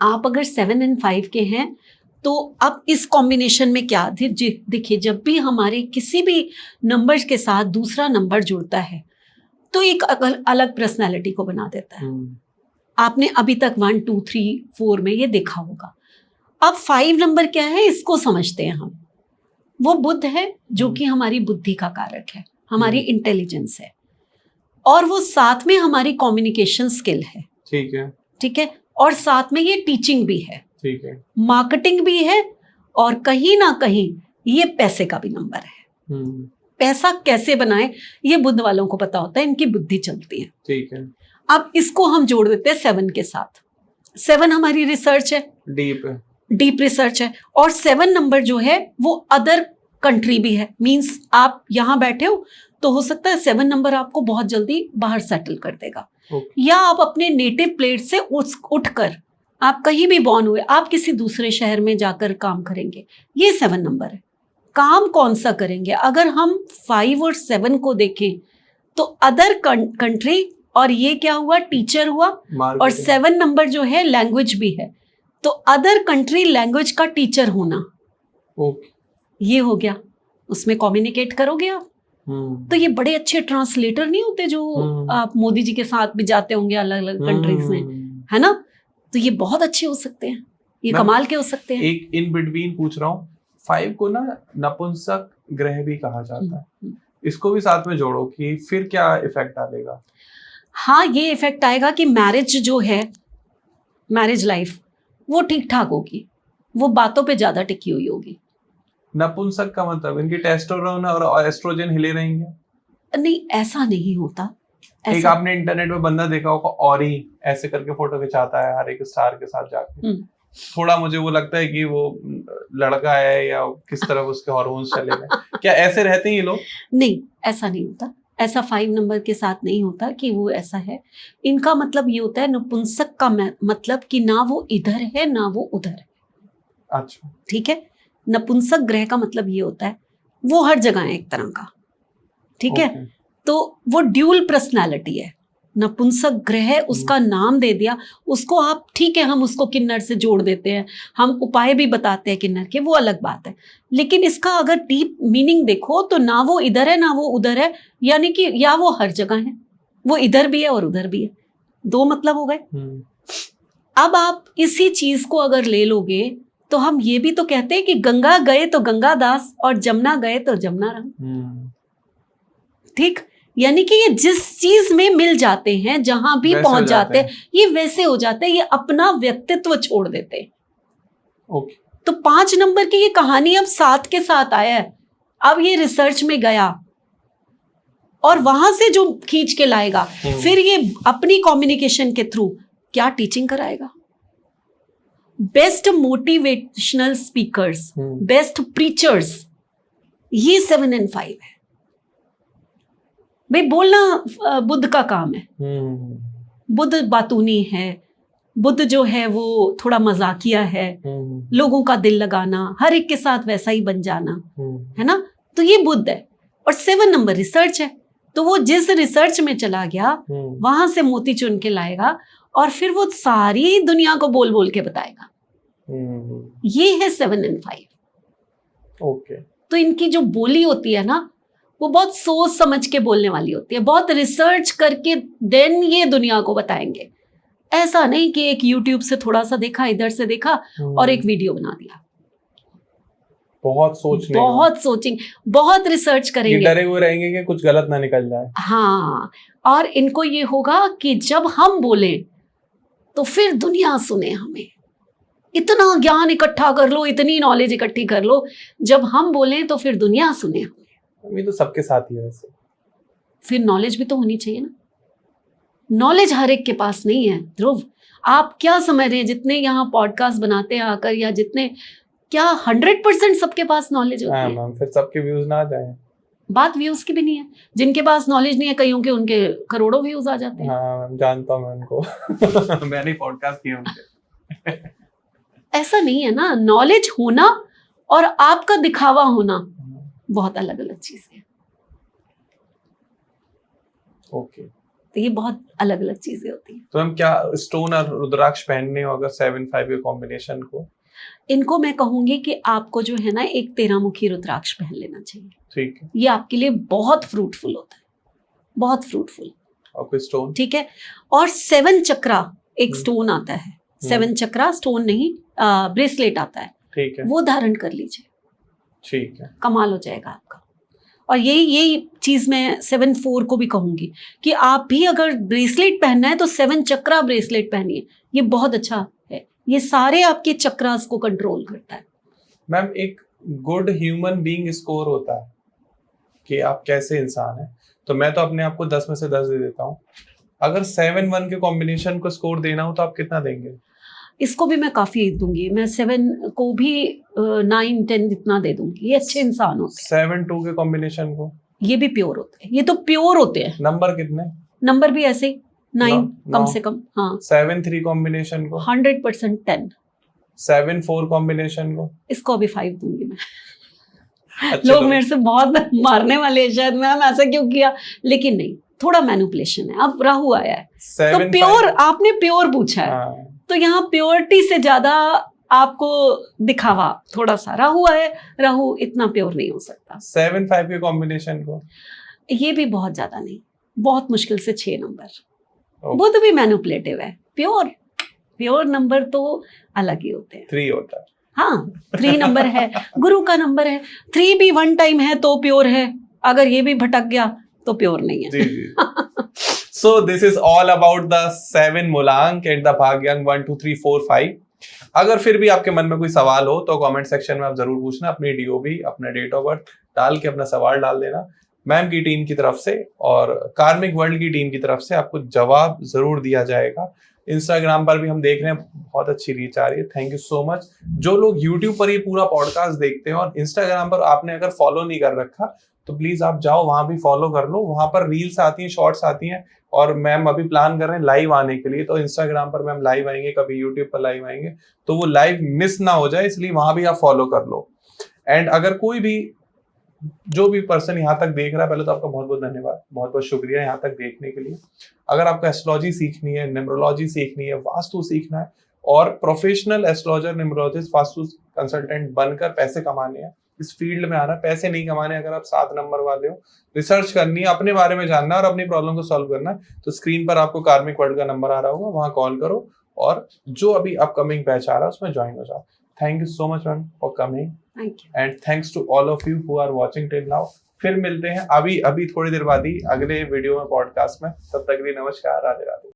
Speaker 2: आप अगर 7 और 5 के हैं तो अब इस कॉम्बिनेशन में क्या देखिए, जब भी हमारे किसी भी नंबर्स के साथ दूसरा नंबर जुड़ता है तो एक अलग पर्सनालिटी को बना देता है। आपने अभी तक 1 2 3 4 में ये देखा होगा। अब 5 नंबर क्या है, इसको समझते हैं हम। वो बुद्ध है जो कि हमारी बुद्धि का कारक है, हमारी इंटेलिजेंस है, और वो साथ में हमारी कम्युनिकेशन स्किल है। ठीक है, और साथ में ये टीचिंग भी है,
Speaker 1: ठीक है,
Speaker 2: मार्केटिंग भी है, और कहीं ना कहीं ये पैसे का भी नंबर है। पैसा कैसे बनाए ये बुद्ध वालों को पता होता है, इनकी बुद्धि चलती है।
Speaker 1: ठीक है।
Speaker 2: अब इसको हम जोड़ देते हैं 7 के साथ। 7 हमारी रिसर्च है, डीप रिसर्च है, और 7 नंबर जो है वो अदर कंट्री भी है। मींस आप यहाँ बैठे हो तो हो सकता है 7 नंबर आपको बहुत जल्दी बाहर सेटल कर देगा। या आप अपने नेटिव प्लेस से उठकर, आप कहीं भी बॉर्न हुए, आप किसी दूसरे शहर में जाकर काम करेंगे, ये 7 नंबर है। काम कौन सा करेंगे? अगर हम 5 और 7 को देखें तो अदर कंट्री, और ये क्या हुआ, टीचर हुआ, और 7 नंबर जो है लैंग्वेज भी है, तो अदर कंट्री लैंग्वेज का टीचर होना, ये हो गया, उसमें कम्युनिकेट करोगे आप। तो ये बड़े अच्छे ट्रांसलेटर नहीं होते जो आप मोदी जी के साथ भी जाते होंगे अलग अलग कंट्रीज में, है ना, तो ये बहुत अच्छे हो सकते हैं, ये कमाल के हो सकते हैं।
Speaker 1: एक इन बिटवीन पूछ रहा हूँ, 5 को ना नपुंसक ग्रह भी कहा जाता है, इसको भी साथ में जोड़ो कि फिर क्या इफेक्ट डालेगा।
Speaker 2: हाँ, ये इफेक्ट आएगा कि मैरिज जो है, मैरिज लाइफ वो ठीक ठाक होगी, वो बातों पे ज्यादा टिकी हुई होगी।
Speaker 1: नपुंसक का मतलब इनकी टेस्टोस्टेरोन और एस्ट्रोजन हिले रहेंगे?
Speaker 2: नहीं, ऐसा नहीं होता।
Speaker 1: एक आपने इंटरनेट पे बंदा देखा होगा, औरी ऐसे करके फोटो खिंचाता है हर एक स्टार के साथ जाके, थोड़ा मुझे वो लगता है कि वो लड़का है या किस तरह उसके हार्मोन्स चले गए। क्या ऐसे रहते हैं ये लोग?
Speaker 2: नहीं, ऐसा नहीं होता, ऐसा 5 नंबर के साथ नहीं होता कि वो ऐसा है। इनका मतलब ये होता है, नपुंसक का मतलब कि ना वो इधर है ना वो उधर है।
Speaker 1: अच्छा, ठीक
Speaker 2: है। नपुंसक ग्रह का मतलब ये होता है वो हर जगह है एक तरह का, ठीक है। तो वो ड्यूल पर्सनालिटी है, नपुंसक ग्रह उसका नाम दे दिया उसको आप, ठीक है, हम उसको किन्नर से जोड़ देते हैं, हम उपाय भी बताते हैं किन्नर के, वो अलग बात है, लेकिन इसका अगर डीप मीनिंग देखो तो ना वो इधर है ना वो उधर है, यानी कि या वो हर जगह है, वो इधर भी है और उधर भी है, 2 मतलब हो गए। अब आप इसी चीज को अगर ले लोगे तो हम ये भी तो कहते हैं कि गंगा गए तो गंगा दास और जमुना गए तो जमुना राम, ठीक, यानी कि ये जिस चीज में मिल जाते हैं, जहां भी पहुंच जाते हैं, ये वैसे हो जाते हैं, ये अपना व्यक्तित्व छोड़ देते हैं।
Speaker 1: ओके।
Speaker 2: तो 5 नंबर की ये कहानी अब 7 के साथ आया है, अब ये रिसर्च में गया और वहां से जो खींच के लाएगा, फिर ये अपनी कम्युनिकेशन के थ्रू क्या टीचिंग कराएगा। Best motivational speakers, best preachers, ये 7 और 5 है। भाई बोलना बुद्ध का काम है, बुद्ध बातूनी है, बुद्ध जो है वो थोड़ा मजाकिया है, लोगों का दिल लगाना, हर एक के साथ वैसा ही बन जाना, है ना, तो ये बुद्ध है। और 7 नंबर रिसर्च है, तो वो जिस रिसर्च में चला गया वहां से मोती चुन के लाएगा और फिर वो सारी दुनिया को बोल बोल के बताएगा। ये है 7 और 5।
Speaker 1: ओके।
Speaker 2: तो इनकी जो बोली होती है ना, वो बहुत सोच समझ के बोलने वाली होती है, बहुत रिसर्च करके देन ये दुनिया को बताएंगे। ऐसा नहीं कि एक YouTube से थोड़ा सा देखा, इधर से देखा और एक वीडियो बना दिया।
Speaker 1: बहुत सोचने,
Speaker 2: बहुत सोचेंगे, बहुत रिसर्च करेंगे,
Speaker 1: डरे हुए रहेंगे कि कुछ गलत ना निकल जाए।
Speaker 2: हाँ, और इनको ये होगा कि जब हम बोले तो फिर दुनिया सुने हमें। इतना ज्ञान इकट्ठा कर लो, इतनी नॉलेज इकट्ठी कर लो, जब हम बोले तो फिर दुनिया सुने हमें।
Speaker 1: ये तो सबके साथ ही है वैसे।
Speaker 2: फिर नॉलेज भी तो होनी चाहिए ना, नॉलेज हर एक के पास नहीं है। ध्रुव, आप क्या समझ रहे हैं, जितने यहाँ पॉडकास्ट बनाते हैं आकर, या जितने, क्या 100% सबके पास नॉलेज होती है?
Speaker 1: फिर सबके व्यूज ना आ जाए।
Speaker 2: बात व्यूज की भी नहीं है, जिनके पास नॉलेज नहीं है कईयों के उनके करोड़ों व्यूज आ जाते हैं।
Speaker 1: हाँ, जानता हूँ मैं उनको मैंने पॉडकास्ट किए उनके
Speaker 2: ऐसा नहीं है ना, नॉलेज होना और आपका दिखावा होना बहुत अलग अलग चीज है।
Speaker 1: ओके।
Speaker 2: तो ये बहुत अलग अलग चीजें होती हैं।
Speaker 1: तो हम क्या स्टोन और रुद्राक्ष पहनने हो अगर 7-5 के कॉम्बिनेशन को?
Speaker 2: इनको मैं कहूंगी कि आपको जो है ना, एक 13 मुखी रुद्राक्ष पहन लेना चाहिए।
Speaker 1: ठीक है।
Speaker 2: ये आपके लिए बहुत फ्रूटफुल होता है, बहुत फ्रूटफुल।
Speaker 1: और कोई स्टोन?
Speaker 2: ठीक है। और 7 चक्रा एक स्टोन आता है, 7 चक्रा स्टोन नहीं, ब्रेसलेट आता है।
Speaker 1: ठीक है।
Speaker 2: वो धारण कर लीजिए,
Speaker 1: ठीक है,
Speaker 2: कमाल हो जाएगा आपका। और यही चीज मैं 7-4 को भी कहूंगी कि आप भी अगर ब्रेसलेट पहनना है तो 7 चक्रा ब्रेसलेट पहनिए, ये बहुत अच्छा है, ये सारे आपके चक्रास को कंट्रोल करता है।
Speaker 1: मैम, एक गुड ह्यूमन बीइंग स्कोर होता है कि आप कैसे इंसान है, तो मैं तो अपने आप को 10 में से 10 दे देता हूँ। अगर 7-1 के कॉम्बिनेशन को स्कोर देना हो तो आप कितना देंगे?
Speaker 2: इसको भी मैं काफी दूंगी, मैं 7 को भी 9-10 जितना दे दूंगी। ये अच्छे इंसान होते हैं।
Speaker 1: 7-2 के कॉम्बिनेशन को?
Speaker 2: ये भी प्योर होते हैं, ये तो प्योर होते हैं।
Speaker 1: नंबर कितने?
Speaker 2: नंबर भी ऐसे ही 9 कम से कम। हाँ।
Speaker 1: 7-3 कॉम्बिनेशन को?
Speaker 2: 100% 10।
Speaker 1: 7-4 कॉम्बिनेशन को?
Speaker 2: इसको अभी 5 दूंगी मैं।
Speaker 1: अच्छा,
Speaker 2: लोग मेरे से बहुत मारने वाले हैं शायद, मैम ऐसा क्यों किया, लेकिन नहीं, थोड़ा मैनिपुलेशन है। अब राहु आया है तो
Speaker 1: 7,
Speaker 2: प्योर,
Speaker 1: 5
Speaker 2: आपने प्योर पूछा है,
Speaker 1: हाँ,
Speaker 2: तो यहाँ प्योरिटी से ज्यादा आपको दिखावा थोड़ा सा। राहु है, राहु इतना प्योर नहीं हो सकता।
Speaker 1: 7, 5 के कॉम्बिनेशन को
Speaker 2: ये भी बहुत ज्यादा नहीं, बहुत मुश्किल से 6 नंबर,
Speaker 1: Okay.
Speaker 2: वो तो भी मैनिपुलेटिव है। प्योर नंबर तो अलग ही होते हैं।
Speaker 1: 3 होता है।
Speaker 2: हाँ, 3 नंबर है, गुरु का नंबर है। 3 भी 1 टाइम है तो प्योर है, अगर ये भी भटक गया तो प्योर नहीं है।
Speaker 1: जी जी। So this is all about the 7 मूलांक and the भाग्यांक 1, 2, 3, 4, 5। अगर फिर भी आपके मन में कोई सवाल हो तो कमेंट सेक्शन में आप जरूर पूछना, अपनी डीओबी, अपना डेट ऑफ बर्थ डाल के अपना सवाल डाल देना। मैम की टीम की तरफ से और कार्मिक वर्ल्ड की टीम की तरफ से आपको जवाब जरूर दिया जाएगा। इंस्टाग्राम पर भी हम देख रहे हैं बहुत अच्छी रीच आ रही है, थैंक यू सो मच। जो लोग यूट्यूब पर ये पूरा पॉडकास्ट देखते हैं और इंस्टाग्राम पर आपने अगर फॉलो नहीं कर रखा तो प्लीज आप जाओ, वहां भी फॉलो कर लो। वहां पर रील्स आती हैं, शॉर्ट्स आती हैं, और मैम अभी प्लान कर रहे हैं लाइव आने के लिए, तो इंस्टाग्राम पर मैम लाइव आएंगे, कभी यूट्यूब पर लाइव आएंगे, तो वो लाइव मिस ना हो जाए, इसलिए वहां भी आप फॉलो कर लो। एंड अगर कोई भी जो भी पर्सन यहाँ तक देख रहा है, पहले तो आपका बहुत बहुत धन्यवाद, बहुत बहुत शुक्रिया यहाँ तक देखने के लिए। अगर आपको एस्ट्रोलॉजी सीखनी है, न्यूमरोलॉजी सीखनी है, वास्तु सीखना है और professional astrologer, numerologist, vastu consultant बनकर पैसे कमाने हैं, इस फील्ड में आना, पैसे नहीं कमाने, अगर आप 7 नंबर वाले हो, रिसर्च करनी है, अपने बारे में जानना है और अपनी प्रॉब्लम को सॉल्व करना है, तो स्क्रीन पर आपको कार्मिक वर्ल्ड का नंबर आ रहा होगा, वहां कॉल करो और जो अभी अपकमिंग बैच आ रहा है उसमें ज्वाइन हो जाओ। Thank you so much ma'am for coming
Speaker 2: thank you
Speaker 1: and thanks to all of you who are watching till now. फिर मिलते हैं अभी थोड़ी देर बाद ही अगले वीडियो में, पॉडकास्ट में। तब तक के लिए नमस्कार, राधे राधे।